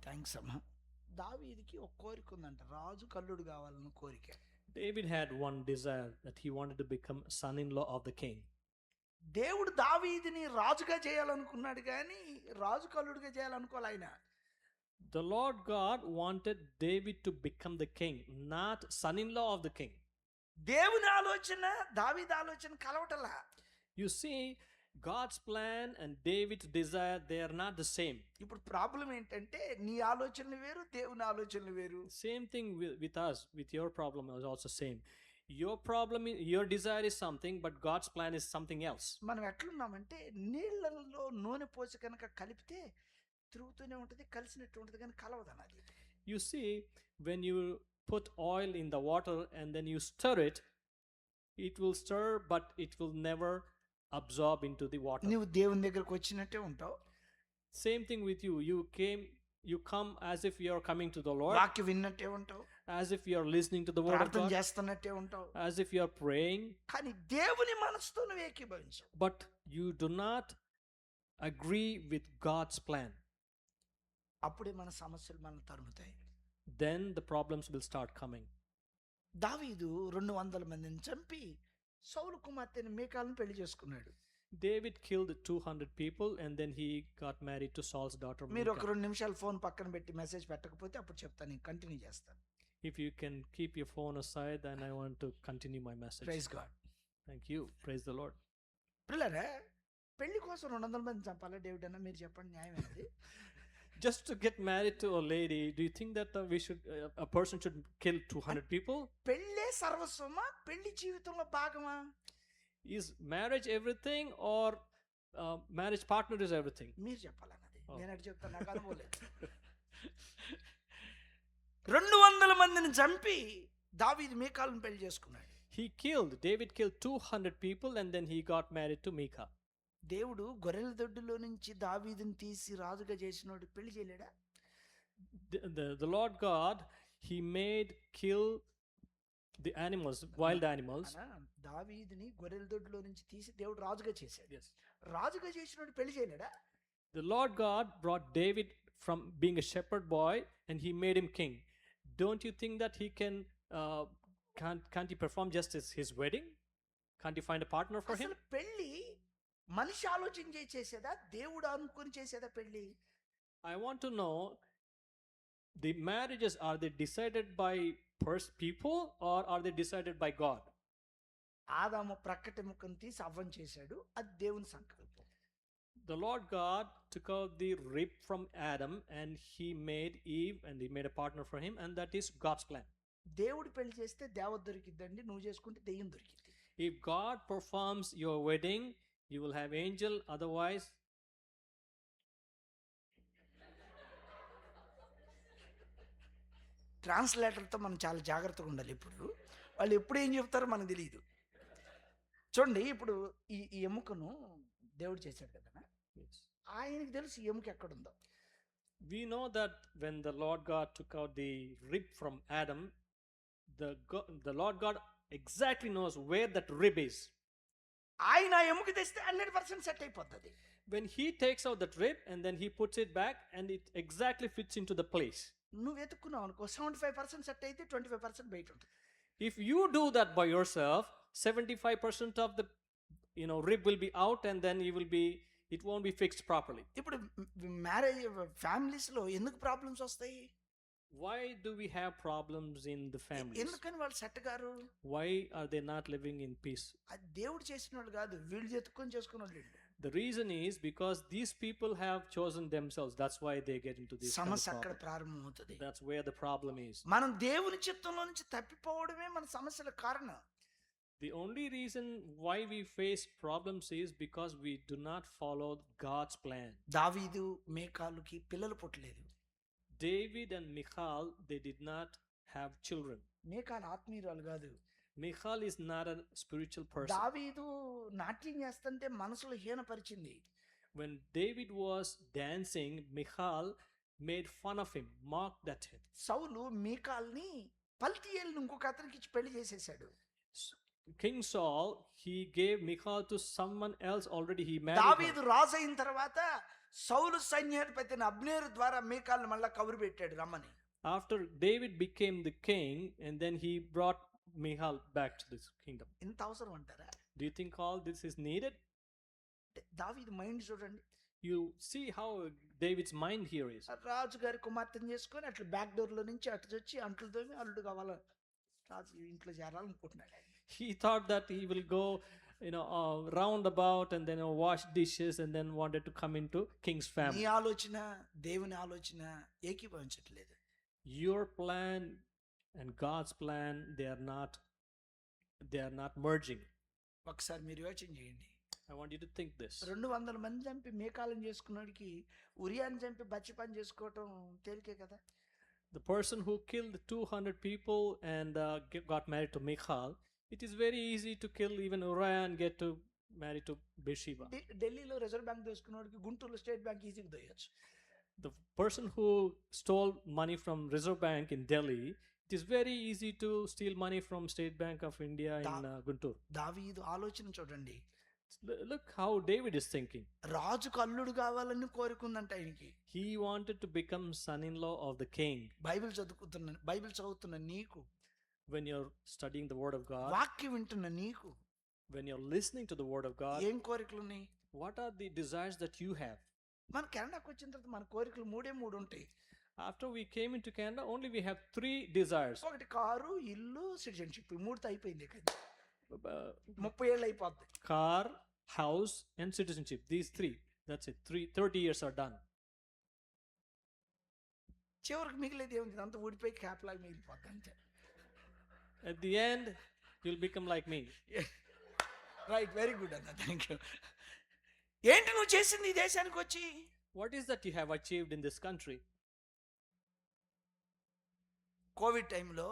థ్యాంక్స్ అమ్మా. దావీదుకి ఒక కోరిక ఉందంట, రాజు కల్లుడు కావాలని కోరిక. David had one desire, that he wanted to become son-in-law of the king. దేవుడు దావీదుని రాజుగా చేయాలనుకున్నాడు కానీ రాజు కల్లుడిగా చేయాలనుకోలే ఆయన. The Lord God wanted David to become the king, not son-in-law of the king. దేవుని ఆలోచన దావీదు ఆలోచన కలవటలా. You see, God's plan and David's desire, they are not the same. ఇప్పుడు ప్రాబ్లం ఏంటంటే నీ ఆలోచనలు వేరు, దేవుని ఆలోచనలు వేరు. Same thing with us, with your problem is also same. Your problem, your desire is something, but God's plan is something else. మనం ఎట్లున్నామంటే నీళ్ళల్లో నూనె పోసి కనుక కలిపితే తిరుగుతూనే ఉంటుంది, కలిసినట్టు ఉంటుంది కానీ కలవదన్నది. You see, when you put oil in the water and then you stir it, it will stir, but it will never absorb into the water. నువ్వు దేవుని దగ్గరకు వచ్చినట్టే ఉంటావు. Same thing with you. You come as if you are coming to the Lord, వాక్యం విన్నట్టే ఉంటావు, as if you are listening to the word of ప్రార్థన God, చేస్తున్నట్టే ఉంటావు, as if you are praying, కానీ దేవుని మనసుతో నువ్వు ఏకీభవించవు. but you do not agree with God's plan. అప్పుడే మన సమస్యలు మనల్ని తరుముతాయి. Then the problems will start coming. దావీదు 200 మందిని చంపి సౌలు కుమార్తెని మీకాలను పెళ్లి చేసుకున్నాడు. David killed 200 people and then he got married to Saul's daughter మీరు ఒక Michal. 2 నిమిషాలు ఫోన్ పక్కన పెట్టి మెసేజ్ పెట్టకపోతే అప్పుడు చెప్తాను, నేను కంటిన్యూ చేస్తాను. If you can keep your phone aside, then I want to continue my message. Praise god. Thank you. Praise the Lord. పిల్లరా, పెళ్లి కోసం 200 మంది చంపాలా డేవిడ్ అన్న? మీరు చెప్పండి, న్యాయమైనది? Just to get married to a lady, do you think that a person should kill 200 people? పెళ్ళే సర్వస్వమా? పెళ్లి జీవితంలో భాగమా? Is marriage everything, or marriage partner is everything? మీరు చెప్పాలన్నది. Oh. నేను అటు చెప్తాను, నాకు అనుభవం లేదు. 200 మందిని చంపి దావీదు మీకాలను పెళ్లి చేసుకున్నాడు. David killed 200 people and then he got married to Michal. దేవుడు గొర్రెల దొడ్డిలో నుంచి దావీదుని తీసి రాజుగా చేసినోడు పెళ్లి చేయలేడా? The Lord God, he made kill the animals, wild animals. దావీదుని గొర్రెల దొడ్డిలో నుంచి తీసి దేవుడు రాజుగా చేశాడు. Yes. రాజుగా చేసినోడు పెళ్లి చేయలేడా? The Lord God brought David from being a shepherd boy and he made him king. Don't you think that he can't he perform just his wedding? Can't he find a partner for him? అసలు పెళ్లి మనిషి ఆలోచన చేసేదా, దేవుడు అనుకుని చేసేదా పెళ్లి? I want to know, the marriages, are they decided by people or are they decided by God? ఆదాము ప్రక్కటి ముక్కను తీసి అవ్వం చేశాడు, అది దేవుని సంకల్పం. The Lord God took out the rib from Adam and he made Eve and he made a partner for him, and that is God's plan. దేవుడు పెళ్లి చేస్తే దేవత దొరికిద్దండి, నువ్వు చేసుకుంటే దెయ్యం దొరికిద్ది. If God performs your wedding, you will have angel, otherwise ట్రాన్స్లేటర్తో మనం చాలా జాగ్రత్తగా ఉండాలి. ఇప్పుడు వాళ్ళు ఎప్పుడు ఏం చెప్తారో మనకు తెలియదు. చూడండి ఇప్పుడు ఈ ఎముకను దేవుడు చేశాడు కదా, Yes. ఆయనకి తెలుసు ఈ ఎముక ఎక్కడుందో. We know that when the Lord God took out the rib from Adam, the Lord God exactly knows where that rib is. ఆయన ఆ ఎముక తెస్తే 100% సెట్ అయిపోతుంది. When he takes out that rib and then he puts it back and it exactly fits into the place. నువ్వు ఎత్తుకున్నావు అనుకో 75% set అయితే 25% బయట ఉంటుంది. If you do that by yourself, 75% of the rib will be out and then it won't be fixed properly. ఇప్పుడు marriage ఫ్యామిలీస్లో ఎందుకు problems వస్తాయి? Why do we have problems in the families? ఎందుకని వాళ్ళు సెట్ గారు? Why are they not living in peace? అది దేవుడు చేసిన వాళ్ళు కాదు, వీళ్ళు ఎత్తుకొని చేసుకున్న వాళ్ళు. The reason is because these people have chosen themselves. That's why they get into this kind of సమస్య అక్కడ problem. ప్రారంభం అవుతుంది. That's where the problem is. మనం దేవుని చిత్తంలో నుంచి తప్పిపోవడమే మన సమస్యల కారణం. The only reason why we face problems is because we do not follow God's plan. దావీదు మేకాలుకి పిల్లలు పుట్టలేదు. David and Michal, they did not have children. మేకాలు ఆత్మీయురాలు కాదు. Michal is not a spiritual person. దావీదు నాట్యం చేస్తుంటే మనసులో హీనపరిచింది. When David was dancing, Michal made fun of him, mocked at him. సౌలు మీకాల్ని పల్తీయేలుని ఇంకొక అతనికి ఇచ్చి పెళ్లి చేసేసాడు. King Saul, he gave Michal to someone else already. He married her. దావీదు రాజు అయిన తర్వాత సౌలు సైన్యాధిపతిని అబ్నేరు ద్వారా మీకాల్ని మళ్ళా కబురు పెట్టాడు రమ్మని. After David became the king, and then he brought Michal back to this kingdom. ఇంత అవసరం అంటారా? Do you think all this is needed? దావీదు మైండ్ చూడండి. You see how David's mind here is. రాజు గారి కుమార్తెను చేసుకొని అట్లా బ్యాక్ డోర్ లో నుంచి అటు వచ్చి అంట్లు తోమి అల్లుడు కావాల రాజు ఇంట్లో చేరాలనుకుంటున్నాడు. He thought that he will go, round about and then wash dishes and then wanted to come into king's నీ family. ఆలోచన దేవుని ఆలోచన ఏకీభవించట్లేదు. Your plan and God's plan, they are not merging. ఒకసారి మీరు యోచన చేయండి. I want you to think this. 200 మంది చంపి మేకాలను చేసుకున్నాడికి ఉరియాని చంపి బచ్చి పని చేసుకోవటం తేలికే కదా. The person who killed 200 people and got married to Michal, it is very easy to kill even Uriah and get to marry to Bathsheba. ఢిల్లీలో రిజర్వ్ బ్యాంక్ దోసుకున్నవాడికి గుంటూరులో state bank ఈజీగా దొయ్యొచ్చు. The person who stole money from Reserve Bank in Delhi, it is very easy to steal money from State Bank of India in Guntur. దావీదు ఆలోచన చూడండి. Look how David is thinking. రాజుకు అల్లుడు కావాలని కోరుకుందంట ఆయనకి. He wanted to become son-in-law of the king. Bible చదువుతున్న నీకు, When you're studying the word of God, వాక్యం వింటున్న నీకు when you're listening to the word of God, ఏం కోరికలు ఉన్నాయి? what are the desires that you have? మన కెనడాకి వచ్చిన తర్వాత మన కోరికలు మూడు ఉంటాయి. After we came into Canada, only we have 3 desires. ఒకటి కారు, ఇల్లు, సిటిజన్షిప్. ఈ మూడుతో అయిపోయింది కదా. Uh, 30 ఏళ్ళు అయిపోద్ది. car, house and citizenship. These 3. That's it. 30 years are done. చివరికి మిగిలేదు ఏముంది? అంత ఊడిపోయి క్యాప్ లాగా మిగిలిపోద్ది అంతే. At the end, you'll become like me. Right, very good అన్న, థ్యాంక్ యూ. ఏంటి నువ్వు చేసింది ఈ దేశానికి వచ్చి? What is that you have achieved in this country? Covid టైంలో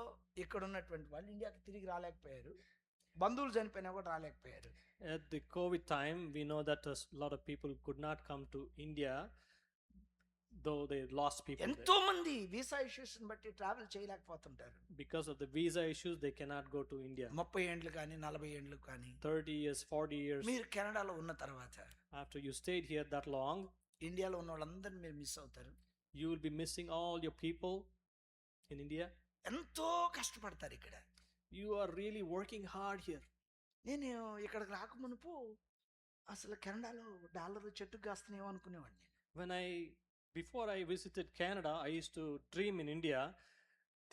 ఇక్కడ ఉన్నటువంటి వాళ్ళు ఇండియాకి తిరిగి రాలేకపోయారు. బంధువులు చనిపోయినా కూడా రాలేకపోయారు. At the COVID time, we know that a lot of people could not come to India, though they lost people there. ఎంతో మంది వీసా ఇష్యూస్ బట్టి travel చేయలేకపోతుంటారు. Because of the visa issues, they cannot go to India. 30 ఏండ్లు కానీ 40 ఏండ్లు కానీ 30 years, 40 years. మీరు కెనడాలో ఉన్న తర్వాత After you stayed here that long, ఇండియాలో ఉన్న వాళ్ళందరినీ మీరు మిస్ అవుతారు. you will be missing all your people in India. ఎంతో కష్టపడతారు ఇక్కడ. You are really working hard here. నేను ఇక్కడికి రాకమునుపు అసలు కెనడాలో డాలర్ చెట్టుకు కాస్తున్నాయేమో అనుకునేవాడిని. Before I visited Canada, I used to dream in India,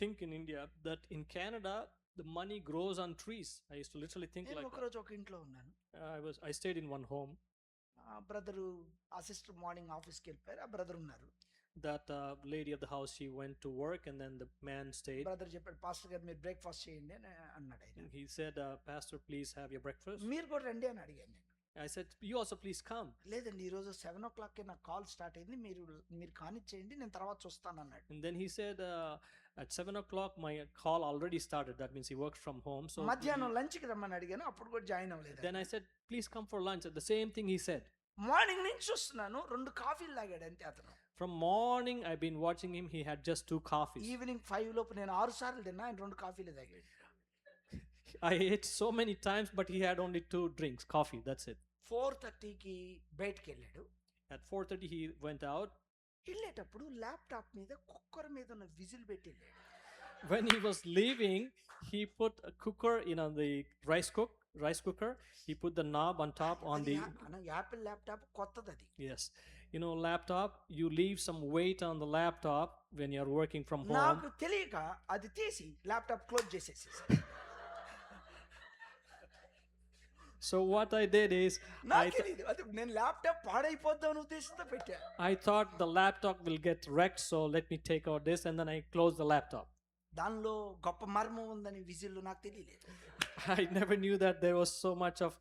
think in India that in Canada the money grows on trees. I used to literally think నేను like that. ఒకరోజు ఒక ఇంట్లో ఉన్నాను. I stayed in one home. Brother ఆ sister morning ఆఫీస్కి వెళ్ళిపోయారు. ఆ brother ఉన్నారు. That lady of the house, she went to work and then the man stayed. Brother చెప్పాడు, పాస్టర్ గారు మీరు బ్రేక్ఫాస్ట్ చేయండి అని అన్నాడు ఆయన. And he said, Pastor, please have your breakfast. మీరు కూడా రండి అని అడిగాను నేను. I said, you also please come. లేదండి, ఈరోజు 7 o'clock నాకు కాల్ స్టార్ట్ అయింది, మీరు కానిచ్చేయండి, నేను తర్వాత చూస్తాను అన్నాడు. And then he said, At 7 o'clock, my call already started. That means he works from home. So మధ్యాహ్నం లంచ్కి రమ్మని అడిగాను, అప్పుడు కూడా జాయిన్ అవ్వలేదు. then I said, please come for lunch. The same thing he said. Morning నుంచి చూస్తున్నాను, 2 కాఫీలు తాగాడు అంతే అతను. From morning, I've been watching him. He had just 2 coffees. Evening 5 లోపు నేను 6 సార్లు తిన్నా, ఆయన 2 కాఫీలు తాగాడు. I ate so many times, but he had only 2 drinks, coffee. That's it. 4:30కి బయటికి వెళ్ళాడు. At 4:30, he went out. వెళ్ళేటప్పుడు ల్యాప్టాప్ మీద కుక్కర్ మీద ఉన్న విజిల్ పెట్టి వెళ్ళాడు. When he was leaving, he put a cooker the rice cooker. He put the knob on top on the Apple laptop కొత్తది అది. yes. Laptop, you leave some weight on the laptop when you're working from home. నాకు తెలియక అది తీసి laptop close చేసేసేసాను. So what I did is నాకు తెలియదు, అది నేను ల్యాప్టాప్ పాడైపోద్దామని ఉద్దేశంతో పెట్టా. I thought the laptop will get wrecked, so let me take out this, and then I closed the laptop. దానిలో గొప్ప మర్మం ఉందని విజిల్ నాకు తెలియలేదు. I never knew that there was so much of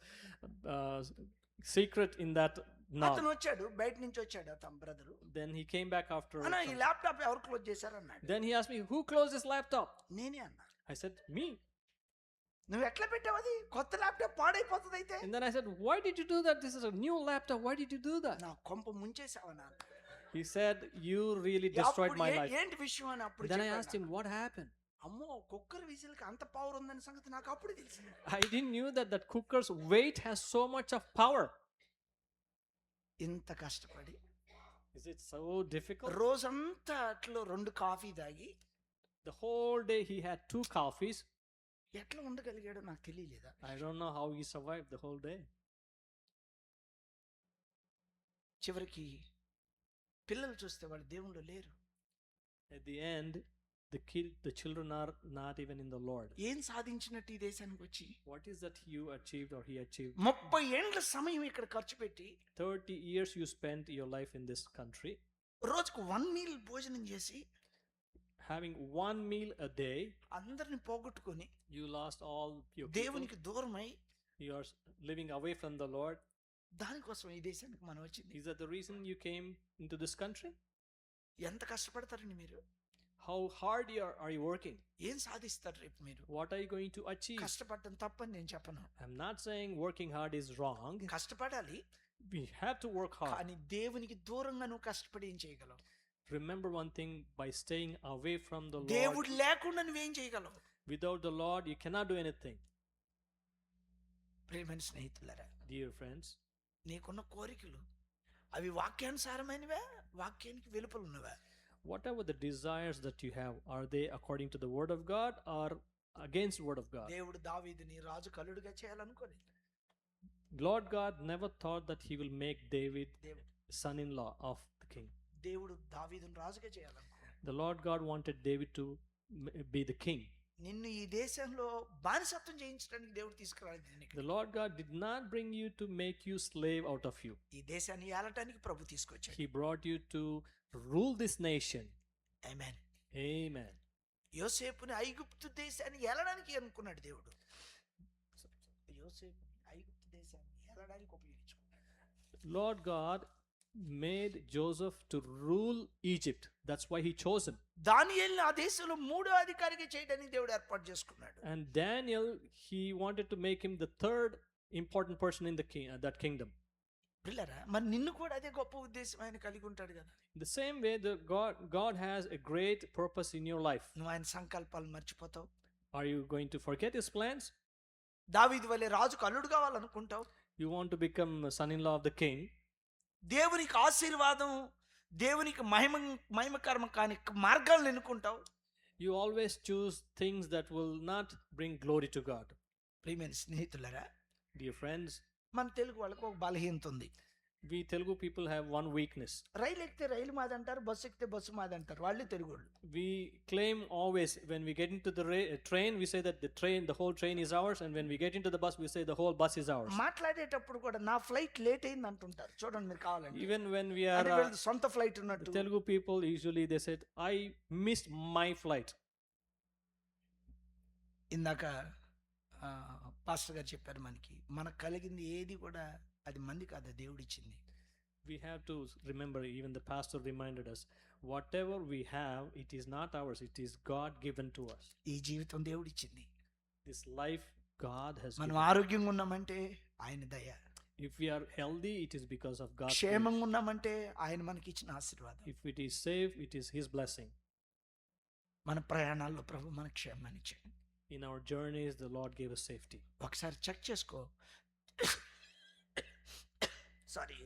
secret in that knob. అతను వచ్చాడు, బయట నుంచి వచ్చాడు అతను brother. Then he came back after. అన్న ఈ ల్యాప్టాప్ ఎవరు క్లోజ్ చేశారు అన్నాడు. Then he asked me, who closed this laptop? నేనే అన్నా. I said, me. నువ్వు ఎట్లా పెట్టావు అది? కొత్త ల్యాప్టాప్ పాడైపోతుంది అయితే. And then I said, why did you do that? This is a new laptop. Why did you do that? నా కొంప ముంచేసావా నాన్న. He said, you really destroyed my life. ఏంటి విషయం అని అప్పుడు Then I చెప్పాడు. asked him, what happened? అమ్మో cooker whistle కి అంత పవర్ ఉందని సంగతి నాకు అప్పుడు తెలిసింది. I didn't knew that cooker's weight has so much of power. ఇంత కష్టపడి Is it so difficult? రోజంతా అట్లో 2 కాఫీ తాగి The whole day he had 2 coffees. ఎట్లా ఉండగలిగాడో నాకు తెలియలేదా. I don't know how he survived the whole day. చివరికి పిల్లలు చూస్తే వాళ్ళు దేవుళ్ళు లేరు. At the end, the children are not even in the Lord. ఏం సాధించినట్టు ఈ దేశానికి వచ్చి? What is that you achieved or he achieved? 30 ఏండ్ల సమయం ఇక్కడ ఖర్చు పెట్టి 30 years you spent your life in this country. రోజుకు 1 మీల్ భోజనం చేసి Having 1 meal a day, అందరిని పోగొట్టుకొని you lost all your people. దేవునికి దూరమై You are living away from the Lord. దానికోసం ఈ దేశానికి మనం వచ్చింది. Is that the reason you came into this country? ఎంత కష్టపడతారండి మీరు? How hard are you working? ఏం సాధిస్తారు రేపు మీరు? What are you going to achieve? కష్టపడటం తప్పని నేను చెప్పను. I'm not saying working hard is wrong. కష్టపడాలి, We have to work hard. కానీ దేవునికి దూరంగా నువ్వు కష్టపడి ఏం చేయగలవు? Remember one thing, by staying away from the Lord, దేవుడు లేకుండా నువ్వేం చేయగలవు? without the Lord, you cannot do anything. ప్రియమైన స్నేహితులారా, Dear friends, నీకున్న కోరికలు అవి వాక్యానుసారమైనవా, వాక్యానికి వెలుపల ఉన్నవా? whatever the desires that you have, are they according to the word of God or against the word of God? దేవుడు దావీదుని రాజు కలుడుగా చేయాలనుకోలేదు. Lord God never thought that he will make David దేవుడు son-in-law of the king. దేవుడు దావీదుని రాజుగా చేయాలనుకోలేదు. The Lord God wanted David to be the king. నిన్ను ఈ దేశంలో బానిసత్వం చేయించడానికి దేవుడు తీసుకురాలేదు నిన్ను. The Lord God did not bring you to make you slave out of you. ఈ దేశాన్ని ఏలటానికి ప్రభు తీసుకొచ్చాడు. He brought you to rule this nation. Amen. Amen. యోసేపుని ఐగుప్తు దేశాన్ని ఏలడానికి అనుకున్నాడు దేవుడు. యోసేపుని ఐగుప్తు దేశాన్ని ఏలడానికి ఉపయోగించుకున్నాడు. Lord God made Joseph to rule Egypt. That's why he chose him. దానియేలుని ఆ దేశంలో 3వ అధికారిగా చేయడానికి దేవుడు ఏర్పాటు చేసుకున్నాడు. And Daniel, he wanted to make him the 3rd important person in that kingdom. పిల్లరా, మరి నిన్ను కూడా అదే గొప్ప ఉద్దేశం ఆయన కలిగి ఉంటాడు కదా. The same way, God has a great purpose in your life. నువ్వు ఆయన సంకల్పాలు మర్చిపోతావు. Are you going to forget his plans? దావీదు వలె రాజుకు అల్లుడు కావాలనుకుంటావు. You want to become son-in-law of the king. దేవునికి ఆశీర్వాదం, దేవునికి మహిమకరం కాని మార్గాలను ఎన్నుకుంటావు. You always choose things that will not bring glory to God. ప్రియమైన స్నేహితులారా, Dear friends, మన తెలుగు వాళ్ళకు ఒక బలహీనత ఉంది. we Telugu people have one weakness. రైలు ఎక్కితే రైలు మాది అంటారు, బస్సు ఎక్కితే బస్సు మాది అంటారు. వాళ్ళే తెలుగు వాళ్ళు. We claim always, when we get into the train, we say that the whole train is ours, and when we get into the bus, we say the whole bus is ours. మాట్లాడేటప్పుడు కూడా నా flight late అయింది అంటుంటారు. చూడండి మీరు కావాలంటే. Even when we are అంటే వీళ్ళది సొంత ఫ్లైట్ ఉన్నట్టు. Telugu people, usually they said, I missed my flight. ఇందాక పాస్టర్ గారు చెప్పారు, మనకు కలిగింది ఏది కూడా అది మంది కాదు, దేవుడు ఇచ్చింది. We have to remember, even the pastor reminded us, whatever we have, it is not ours, it is God given to us. ఈ జీవితం దేవుడిచ్చింది. This life God has మనం given. ఆరోగ్యంగా ఉన్నామంటే ఆయన దయ, If we are healthy, it is because of God's grace. క్షేమంగా ఉన్నామంటే ఆయన మనకి ఇచ్చిన ఆశీర్వాదం. If it is safe, it is His blessing. మన ప్రయాణాల్లో ప్రభు మనకు క్షేమాన్ని ఇచ్చాడు. In our journeys, the Lord gave us safety. ఒకసారి చెక్ చేసుకో. సారీ,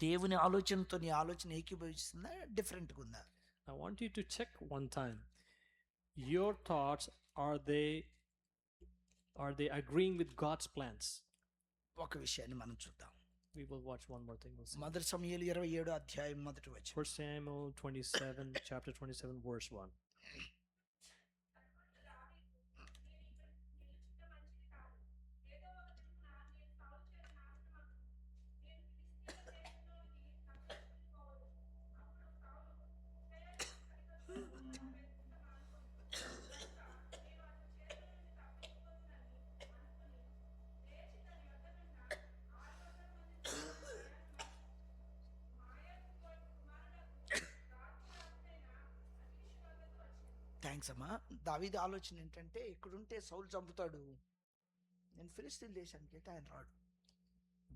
దేవుని ఆలోచనతో నీ ఆలోచన ఏకీభవిస్తుందా, డిఫరెంట్గా ఉందా? I want you to check one time. Your thoughts, are they agreeing with God's plans? ఒక విషయాన్ని మనం చూద్దాం. We will watch one more thing. We'll see. మొదటి సమూయేలు 27 అధ్యాయం మొదటి వచనం. 1 Samuel 27, chapter 27, verse 1. థ్యాంక్స్ అమ్మా. దావీదు ఆలోచన ఏంటంటే, ఇక్కడుంటే సౌలు చంపుతాడు, నేను ఫిలిస్తీన్ దేశానికి వెళ్తే ఆయన రాడు.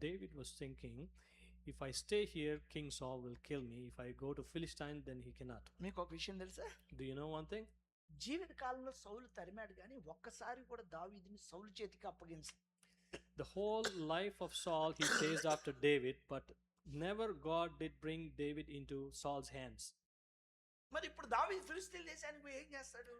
David was thinking, if I stay here, King Saul will kill me. If I go to Philistine, then he cannot. మీకు ఒక విషయం తెలుసా? Do you know one thing? జీవిత కాలంలో సౌలు తరిమాడు, కానీ ఒక్కసారి కూడా దావీదుని సౌలు చేతికి అప్పగించాడు. The whole life of Saul, he chased after David, but never God did bring David into Saul's hands. మరి ఇప్పుడు దావీదు ఫిలిస్తీన్ దేశానికి పోయి ఏం చేస్తాడు?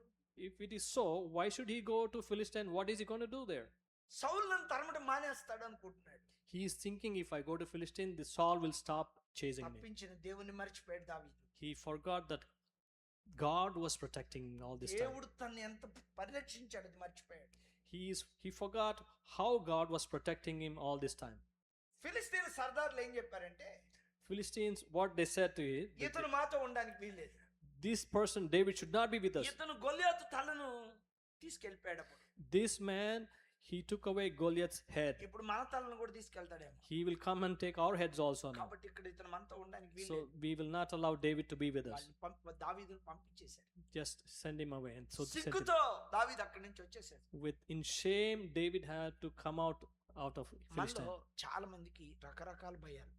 If it is so, why should he go to Philistine? What is he going to do there? సౌలు నన్ను తరమడం మానేస్తాడు అనుకుంటున్నాడు. He is thinking, if I go to Philistine, the Saul will stop chasing me. తప్పించిన దేవుని మర్చిపోయాడు దావీదు. He forgot that God was protecting him all this time. దేవుడు తనని ఎంత పరిరక్షించాడు అది మర్చిపోయాడు. He forgot how God was protecting him all this time. Philistine సర్దార్లు ఏం చెప్పారంటే, Philistines, what they said to it, ఇతను మాతో ఉండడానికి వీల్లేదు, this person David should not be with us. ఇతను గొల్లియాతు తలను తీసుకెళ్ళిపోయాడు. అప్పుడు This man, he took away Goliath's head. ఇప్పుడు మన తలను కూడా తీసుకెళ్తాడేమో. He will come and take our heads also now. కాబట్టి ఇక్కడ ఇతను మనతో ఉండడానికి So వీల్లేదు. we will not allow David to be with us. దావీదుని పంపించేశారు. Just send him away. And so sent him. సిగ్గుతో దావీదు అక్కడి నుంచి వచ్చేసాడు. In shame, David had to come out of Philistine. మనలో చాలా మందికి రకరకాల భయాలు.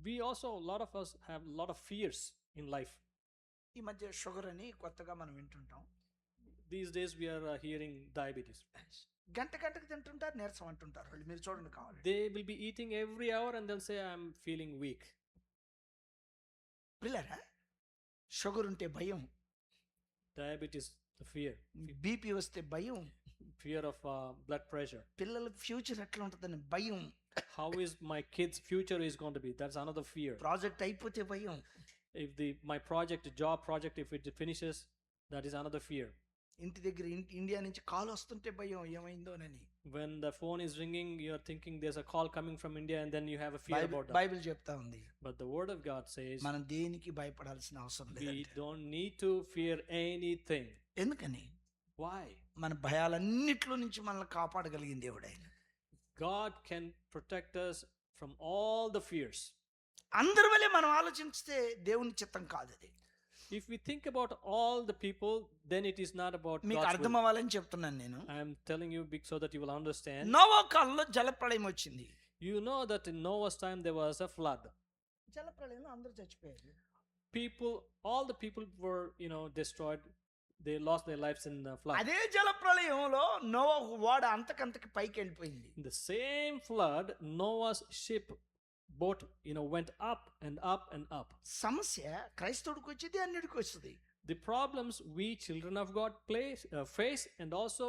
We also, a lot of us have a lot of fears in life. ఈ మధ్య షుగర్ అని కొత్తగా మనం వింటుంటాం. These days we are hearing diabetes. గంటకు తింటుంటారు, నీరసం అంటుంటారు వాళ్ళు. మీరు చూడండి కావాలి. They will be eating every hour and they'll say, I'm feeling weak. పిల్లరా, షుగర్ ఉంటే భయం, Diabetes, the fear. బీపీ వస్తే భయం, Fear of blood pressure. పిల్లల ఫ్యూచర్ ఎట్లా ఉంటుందని భయం, How is my kid's future is going to be? That's another fear. Project అయిపోతే భయం. If my job project, if it finishes, that is another fear. ఇంటి దగ్గర ఇండియా నుంచి కాల్ వస్తుంటే భయం, ఏమైందోనని. When the phone is ringing, you're thinking there's a call coming from India, and then you have a fear about that. Bible చెప్తా ఉంది, But the word of God says, మనం దేనికి భయపడాల్సిన అవసరం we లేదు. don't need to fear anything. ఎందుకని? Why? మన భయాలన్నిట్లో నుంచి మనల్ని కాపాడగలిగిన దేవుడు ఆయన. God can protect us from all the fears. అందరి వల్లే మనం ఆలోచిస్తే దేవుని చిత్తం కాదు అది. If we think about all the people, then it is not about మీకు God's అర్థం will. అవ్వాలని చెప్తున్నాను నేను. I am telling you so that you will understand. Noah కాలంలో జలప్రళయం వచ్చింది. You know that in Noah's time there was a flood. జలప్రళయంలో అందరూ చచ్చిపోయారు. All the people were, destroyed. They lost their lives in the flood. అదే జలప్రళయంలో Noah ఓడ అంతకంతకి పైకి వెళ్ళిపోయింది. In the same flood, Noah's boat, went up and up and up. సమస్య క్రైస్తవుడికి వచ్చేది, అన్నిటికి వస్తుంది. The problems we children of God face, and also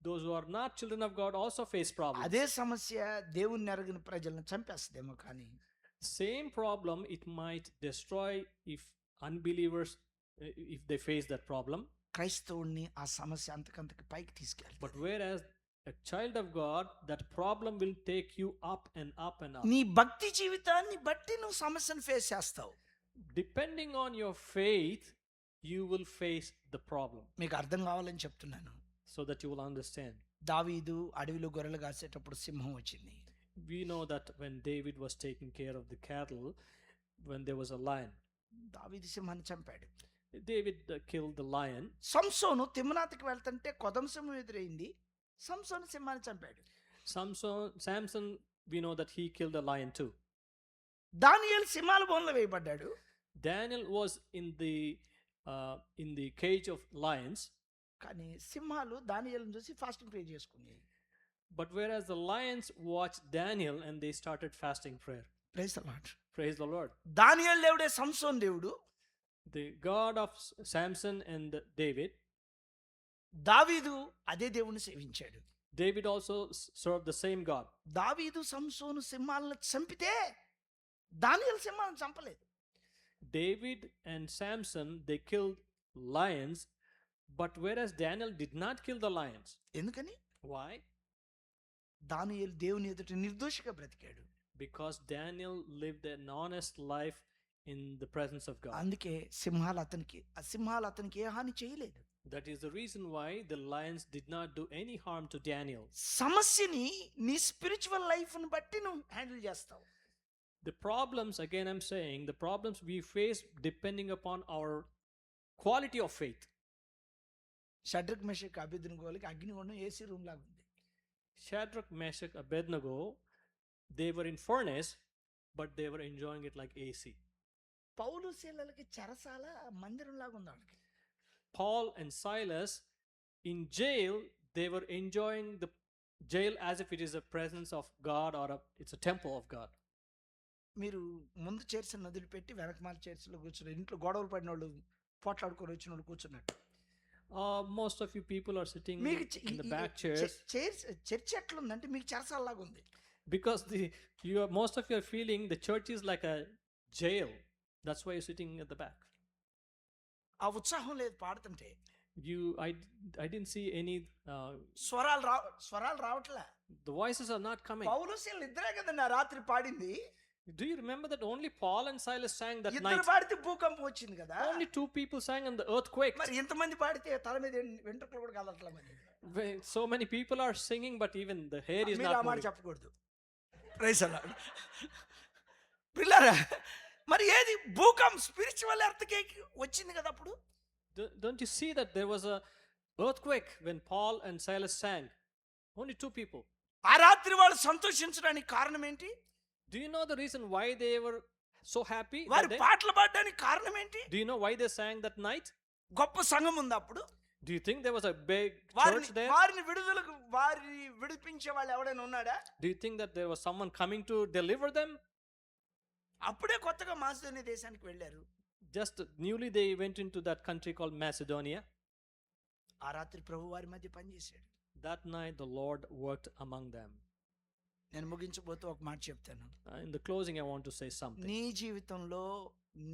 those who are not children of God also face problems. అదే సమస్య దేవుని ఎరగని ప్రజలను చంపేస్తుందేమో, కానీ Same problem, it might destroy if unbelievers, if they face that problem. క్రైస్తవుడిని ఆ సమస్య అంతకంతకి పైకి తీసుకెళ్తాది. But whereas a child of God, that problem will take you up and up and up. నీ భక్తి జీవితాన్ని బట్టి నువ్వు సమస్యను ఫేస్ చేస్తావు. Depending on your faith, you will face the problem. మీకు అర్థం కావాలని చెప్తున్నాను. So that you will understand. దావీదు అడవిలో గొర్రెలు కాసేటప్పుడు సింహం వచ్చింది. We know that when David was taking care of the cattle, when there was a lion, దావీదు సింహాన్ని చంపాడు. David killed the lion. సంసోను తిమ్నాతుకి వెళ్తుంటే కొదమ సింహం ఎదురైంది, సంసోను సింహాన్ని చంపాడు. Samson, we know that he killed a lion too. దానియేలు సింహాల బోన్లో వేయబడ్డాడు. Daniel was in the cage of lions, కానీ సింహాలు దానియేలును చూసి ఫాస్టింగ్ ప్రే చేసుకున్నాయి. but whereas the lions watched Daniel and they started fasting prayer. Praise the lord. Praise the Lord. దానియేలు దేవుడే సంసోన్ దేవుడు, The God of Samson and David. దావీదు అదే దేవుని సేవించాడు. David also served the same God. దావీదు సంసోను సింహాలను చంపితే దానియేలు సింహాలను చంపలేదు. David and Samson, they killed lions, but whereas Daniel did not kill the lions. ఎందుకని? Why? దానియేలు దేవుని ఎదుట నిర్దోషిగా బ్రతికాడు. Because Daniel lived an honest life in the presence of God. అందుకే సింహాలు అతనికి ఏ హాని చేయలేదు. That is the reason why the lions did not do any harm to Daniel. సమస్యని నీ స్పిరిచువల్ లైఫ్ ని బట్టి నువ్వు హ్యాండిల్ చేస్తావు. The problems, again I'm saying, the problems we face depending upon our quality of faith. Shadrach Meshach అబేద్నెగోలకి అగ్నిగుండం AC room లాగా ఉంది. Shadrach, Meshach, Abednego, they were in furnace, but they were enjoying it like AC. పౌలు శీలలకి చెరసాల మందిరం లాగా ఉంది వాళ్ళకి. Paul and Silas in jail, they were enjoying the jail as if it is a presence of God or it's a temple of God. మీరు ముందు chairs వదిలిపెట్టి వెనకమాల చైర్స్లో కూర్చున్నారు. ఇంట్లో గొడవలు పడిన వాళ్ళు పోట్లాడుకొని వచ్చిన వాళ్ళు కూర్చున్నట్టు. Most of you people are sitting మీకు in the back chairs church ఎట్లుందంటే మీకు చెరసాల లాగా ఉంది. because most of you are feeling the church is like a jail. That's why you're sitting at the back. ఆ ఉత్సాహం లేదు పాడుతుంటే. I didn't see any స్వరాలు రావట్లే. the voices are not coming. పౌలు శీలలు ఇద్దరే కదండి ఆ రాత్రి పాడింది. Do you remember that only Paul and Silas sang that ఇద్దరు night? పాడితే భూకంపం వచ్చింది కదా. Only 2 people sang and the earthquake. మరి ఇంతమంది పాడితే తల మీద వెంట్రుకలు కూడా కదలట్లే మరి. So many people are singing, but even the hair is మీరు not ఆ మాట moving. చెప్పకూడదు. Praise the lord. పిల్లరా, మరి ఏది భూకంపం స్పిరిచువల్ ఎర్త్‌క్వేక్ వచ్చింది కదా అప్పుడు. Don't you see that there was a earthquake when Paul and Silas sang? Only 2 people. ఆ రాత్రి వాళ్ళు సంతోషించడానికి కారణం ఏంటి? Do you know the reason why they were so happy that వారి day? పాటలు పాడడానికి కారణం ఏంటి? Do you know why they sang that night? గొప్ప సంఘం ఉంది అప్పుడు. Do you think there was a big church వారిని there? వారిని విడిపించే వాళ్ళు ఎవడైనా ఉన్నాడా? Do you think that there was someone coming to deliver them? అప్పుడే కొత్తగా మాసిదోనియా దేశానికి వెళ్ళారు. Just newly they went into that country called Macedonia. ఆ రాత్రి ప్రభు వారి మధ్య పనిచేశాడు. That night the Lord worked among them. నేను ముగించబోతూ ఒక మాట చెప్తాను. In the closing I want to say something. నీ జీవితంలో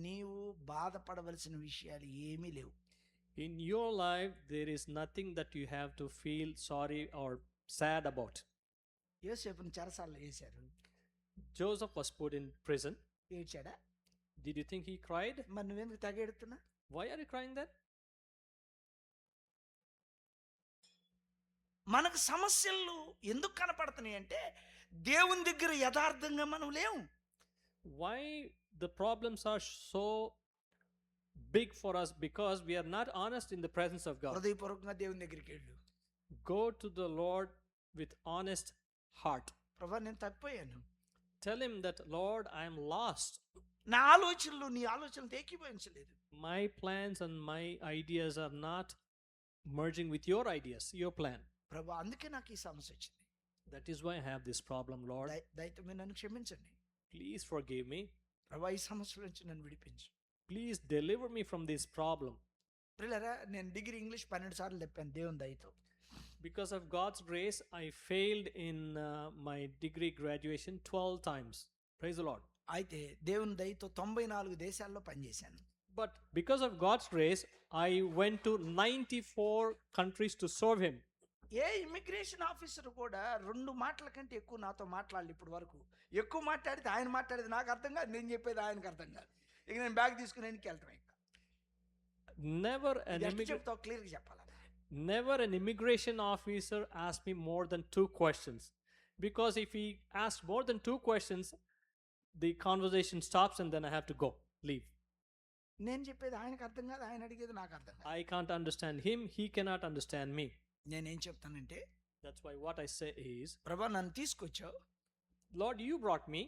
నీవు బాధపడవలసిన విషయాలు ఏమీ లేవు. In your life there is nothing that you have to feel sorry or sad about. యోసేపుని చెరసాలలో వేశారు. Joseph was put in prison. ఏడ్చాడా? Did you think he cried? మరి నువ్వెందుకు తెగెడుతున్నా? Why are you crying then? మనకు సమస్యలు ఎందుకు కనపడుతున్నాయి అంటే దేవుని దగ్గర యథార్థంగా మనం లేవు. Why the problems are so big for us? Because we are not honest in the presence of God. హృదయపూర్వకంగా దేవుని దగ్గరికి వెళ్ళు. Go to the Lord with honest heart. ప్రభువా నేను తప్పిపోయాను. Tell him that, Lord, I am lost. నా ఆలోచనలు నీ ఆలోచనలు ఏకీభవించలేదు. My plans and my ideas are not merging with your ideas, your plan. ప్రభువా అందుకే నాకు ఈ సమస్య వచ్చింది. That is why I have this problem, Lord. దయతో మీరు నన్ను క్షమించండి. Please forgive me. ప్రభువా ఈ సమస్య నుంచి నన్ను విడిపించు. Please deliver me from this problem. ప్రియులారా, నేను డిగ్రీ ఇంగ్లీష్ 12 సార్లు చెప్పాను దేవుని దయతో. Because of God's grace, I failed in my degree graduation 12 times. Praise the Lord. అయితే దేవుని దయతో 94 దేశాల్లో పనిచేశాను. But because of God's grace, I went to 94 countries to serve him. A immigration officer కూడా 2 మాటల కంటే ఎక్కువ నాతో మాట్లాడాలి ఇప్పుడు వరకు. ఎక్కువ మాట్లాడితే ఆయన మాట్లాడేది నాకు అర్థం కాదు, నేను చెప్పేది ఆయనకు అర్థం కాదు. ఇక నేను బ్యాగ్ తీసుకుని వెనక్కి వెళ్తాను. చెప్తావు క్లియర్గా చెప్పాలి. Never an immigration officer asked me more than 2 questions. Because if he asks more than 2 questions, the conversation stops and then I have to go, leave. నేను చెప్పేది ఆయనకు అర్థం కాదు, ఆయన అడిగేది నాకు అర్థం కాదు. I can't understand him, he cannot understand me. నేనేం చెప్తానంటే, That's why what I say is, ప్రభా నన్ను తీసుకొచ్చావు, Lord, you brought me.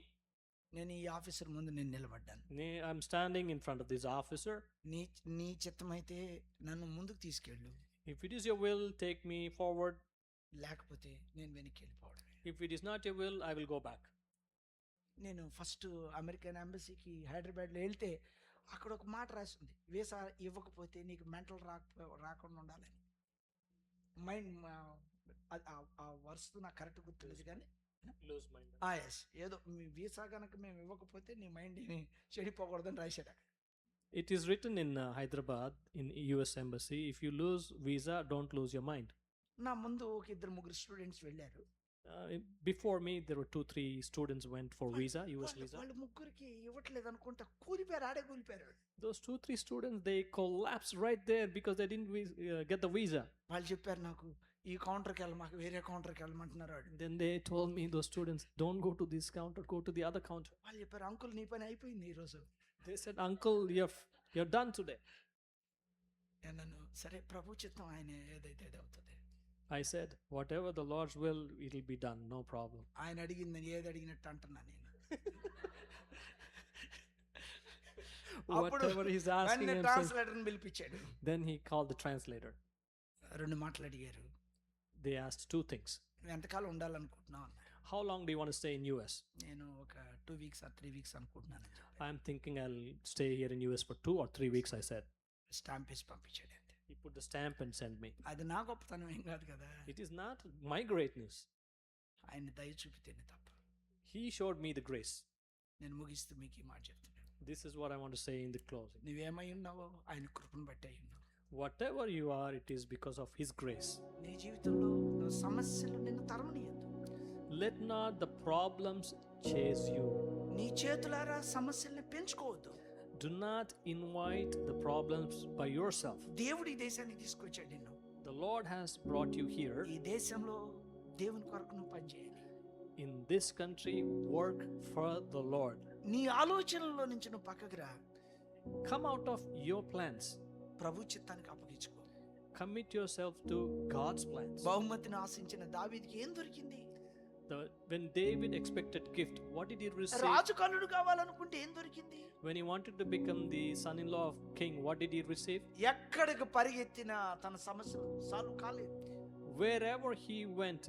నేను ఈ ఆఫీసర్ ముందు నేను నిలబడ్డాను. I'm standing in front of this officer. నీ నీ చిత్తమైతే నన్ను ముందుకు తీసుకెళ్ళు, If it is your will, take me forward. లేకపోతే నేను వెనక్కి వెళ్ళిపోవడమే. If it is not your will, I will go back. నేను ఫస్ట్ అమెరికన్ ఎంబసీకి హైదరాబాద్లో వెళ్తే అక్కడ ఒక మాట రాసింది, వీసా ఇవ్వకపోతే నీకు మెంటల్ రాకుండా ఉండాలని. మైండ్ ఆ వరుస నాకు కరెక్ట్ గుర్తులేదు కానీ Lose mind. ఎస్, ఏదో మీ వీసా కనుక మేము ఇవ్వకపోతే నీ మైండ్ చెడిపోకూడదని రాశాడు. It is written in Hyderabad in US Embassy, if you lose visa, don't lose your mind. నా ముందు ఒక 2-3 స్టూడెంట్స్ వెళ్ళారు. Before me, there were 2-3 students went for visa, US visa. వాళ్ళు ముగ్గురికి ఇవ్వట్లేదు అనుకుంటా, కూలిపోయారు, ఆడే కూలిపోయారు. Those 2-3 students, they collapsed right there because they didn't get the visa. వాళ్ళు చెప్పారు నాకు, ఈ కౌంటర్కి వెళ్ళి మాకు వేరే కౌంటర్కి వెళ్ళమంటున్నారు. Then they told me, those students, don't go to this counter, go to the other counter. వాళ్ళు చెప్పారు, అంకుల్ నీ పని అయిపోయింది ఈరోజు. They said, uncle, you're done today. నన్ను సరే ప్రభు చిత్తం, ఆయన ఏదైతే అది అవుతుంది. I said, whatever the Lord's will, it'll be done, no problem. ఆయన అడిగింది ఏది అడిగినట్టు అంటున్నా నేను. Whatever he's asking him, ట్రాన్స్లేటర్ని పిలిపించాడు. then he called the translator. 2 మాటలు అడిగారు. They asked 2 things. నువ్వు ఎంతకాలం ఉండాలనుకుంటున్నావు అన్న. How long do you want to stay in US? నేను ఒక 2 weeks or 3 weeks అనుకుంటున్నాను. I'm thinking I'll stay here in US for 2 or 3 weeks, I said. Stamp వేసి పంపించాడు అంతే. He put the stamp and sent me. అది నా గొప్పతనం ఏం కాదు కదా, It is not my greatness. ఆయన దయ చూపితేనే తప్ప. He showed me the grace. నేను ముగిస్తూ మీకు ఈ మాట చెప్తున్నాను, This is what I want to say in the closing. నువ్వేమై ఉన్నావో ఆయన కృపను బట్టి అయి ఉన్నావు. Whatever you are, it is because of His grace. నీ జీవితంలో నువ్వు సమస్యలు నిన్ను తరమనీయద్దు. Let not the problems chase you. నీ చేతులారా సమస్యల్ని పెంచుకోవద్దు. Do not invite the problems by yourself. దేవుడు ఈ దేశానికి తీసుకొచ్చాడు నిన్ను. The Lord has brought you here. ఈ దేశంలో దేవుని కొరకు నువ్వు పనిచేయాలి. In this country, work for the Lord. నీ ఆలోచనల్లో నుంచి నువ్వు పక్కకు రా. Come out of your plans. ప్రభు చిత్తానికి అప్పగించుకో. Commit yourself to God's plans. బహుమతిని ఆశించిన దావీదుకి ఏం దొరికింది? When David expected gift, what did he receive? రాజు కల్లుడు కావాలనుకుంటే ఏం దొరికింది? When he wanted to become the son-in-law of king, what did he receive? ఎక్కడికి పరిగెత్తినా తన సమస్యలు సాల్వ్ కాలేదు. Wherever he went,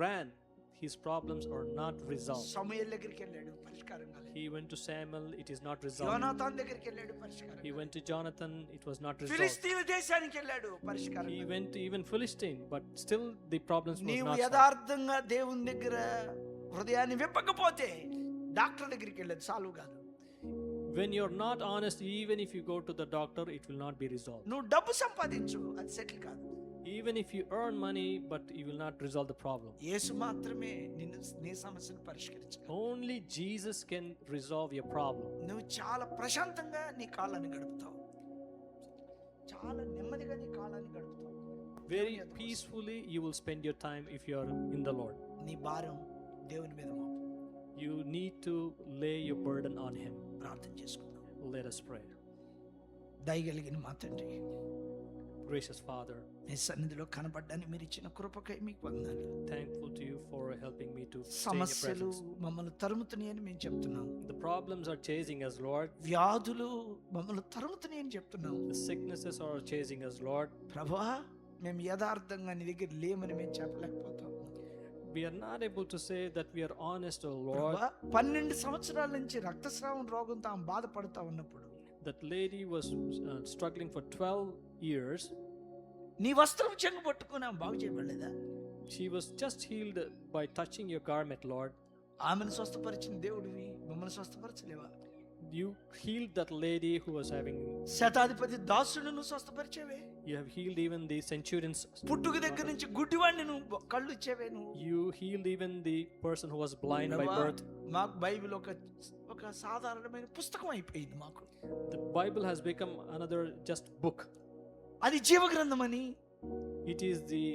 ran, his problems are not resolved. సమూయేలు దగ్గరికి వెళ్ళాడు, పరిష్కారం కాలేదు. He went to Samuel, it is not resolved. యోనాతాన్ దగ్గరికి వెళ్ళాడు, పరిష్కారం He కాలేదు. went to Jonathan, it was not resolved. Philistine దేశానికి వెళ్ళాడు, పరిష్కారం He కాలేదు. went to even Philistine, but still the problems was నీవు not solved. యథార్థంగా దేవుని దగ్గర హృదయాన్ని విప్పకపోతే డాక్టర్ దగ్గరికి వెళ్ళదు, సాల్వ్ కాదు. When you're not honest, even if you go to the doctor, it will not be resolved. నువ్వు డబ్బు సంపాదించు, అది సెటిల్ కాదు. Even if you earn money, but you will not resolve the problem. యేసు మాత్రమే నీ సమస్యను పరిష్కరించగలడు. Only Jesus can resolve your problem. నువ్వు చాలా ప్రశాంతంగా నీ కాలాన్ని గడుపుతావు, చాలా నెమ్మదిగా నీ కాలాన్ని గడుపుతావు. Very peacefully you will spend your time if you are in the Lord. నీ భారం దేవుని మీద మోపు. You need to lay your burden on Him. ప్రార్థన చేసుకుందాం. Let us pray. దయగలిగిన మా తండ్రి, Gracious Father, మీ సన్నిధిలో కనపడ్డానికి మీరు ఇచ్చిన కృపకై మీకు వందనాలు. thankful to you for helping me to stay in your సమస్యలు presence. మమ్మల్ని తరుముతున్నాయి అని మేము చెప్తున్నాం. The problems are chasing us, Lord. వ్యాధులు మమ్మల్ని తరుముతున్నాయి అని చెప్తున్నాం. The sicknesses are chasing us, Lord. ప్రభువా, మేము యథార్థంగా నీ దగ్గర లేమని మేము చెప్పలేకపోతాం. We are not able to say that we are honest, O Lord. ప్రభువా, 12 సంవత్సరాల నుంచి రక్తస్రావం రోగంతో ఆమె బాధపడుతూ ఉన్నప్పుడు That lady was struggling for 12 years. నీ వస్త్రం చెంగు పట్టుకుని ఆమె బాగు చేయబడలేదా? She was just healed by touching your garment, Lord. ఆమెను స్వస్థపరిచిన దేవుడివి మమ్మల్ని స్వస్థపరచలేవా? You healed that lady who was having. శతాధిపతి దాసుడు నువ్వు స్వస్థపరిచేవే. You have healed even the centurion's. పుట్టుక దగ్గర నుంచి గుడ్డివాడిని నువ్వు కళ్ళు ఇచ్చేవే. నువ్వు You healed even the person who was blind by birth. మాకు బైబిల్ ఒక సాధారణమైన పుస్తకం అయిపోయింది. మాకు The Bible has become another just book. అది జీవ గ్రంథమని, It is the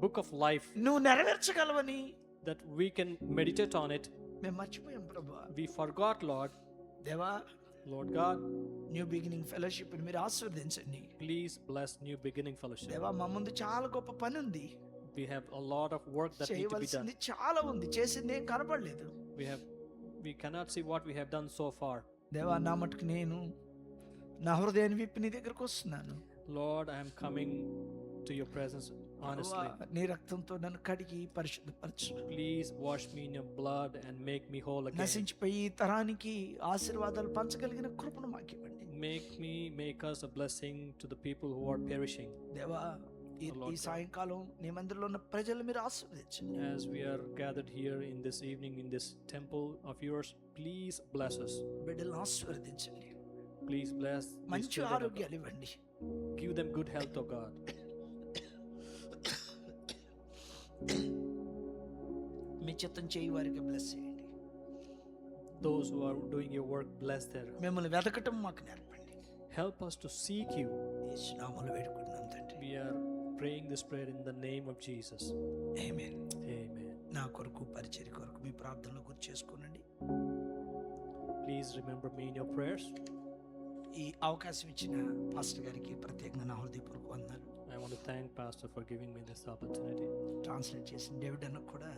book of life. నువ్వు నెరవేర్చగలవని, that we can meditate on it. మేము మర్చిపోయాం ప్రభా. We forgot, Lord. దేవా, Lord God, new beginning fellowship మీరు ఆశీర్వదించండి. please bless New Beginning Fellowship. దేవా, మా ముందు చాలా గొప్ప పని ఉంది. We have a lot of work that need to be done. చేయవలసింది చాలా ఉంది, చేసింది ఏం కనపడలేదు. We cannot see what we have done so far. దేవా, నా మటుకు నేను నా హృదయాన్ని విప్పి నీ దగ్గరకు వస్తున్నాను. Lord, I am coming to your presence honestly. ప్రభువా, నీ రక్తంతో నన్ను కడిగి పరిశుద్ధపరచు. Please wash me in your blood and make me whole again. నశించిపోయి ఈ తరానికి ఆశీర్వాదాలు పంచగలిగిన కృపను మాకు ఇవ్వండి. Make us a blessing to the people who are perishing. దేవా, ఈ సాయంకాలం నీ మందిరంలో ఉన్న ప్రజలు మీరు ఆశీర్వదించండి. As we are gathered here in this evening in this temple of yours, please bless us. బిడ్డలను ఆశీర్వదించండి. Please bless these మంచి children, O God. ఆరోగ్యాలు ఇవ్వండి. Give them good health, O God. మీ చిత్తం చేయి వారికి బ్లెస్ చేయండి. Those who are doing your work, bless them. మిమ్మల్ని వెతకటం మాకు నేర్పండి. Help us to seek you. యేసు నామములో వేడుకుంటున్నాం తండ్రి. We are praying this prayer in the name of Jesus. Amen. Amen. నా కొరకు పరిచర్య కొరకు మీ ప్రార్థనలో గుర్తు చేసుకోనండి. Please remember me in your prayers. ఈ అవకాశం ఇచ్చిన పాస్టర్ గారికి ప్రత్యేకంగా నా హృదయపూర్వక వందనాలు. I want to thank Pastor for giving me this opportunity. Translate చేసిన డేవిడ్ అన్న కూడా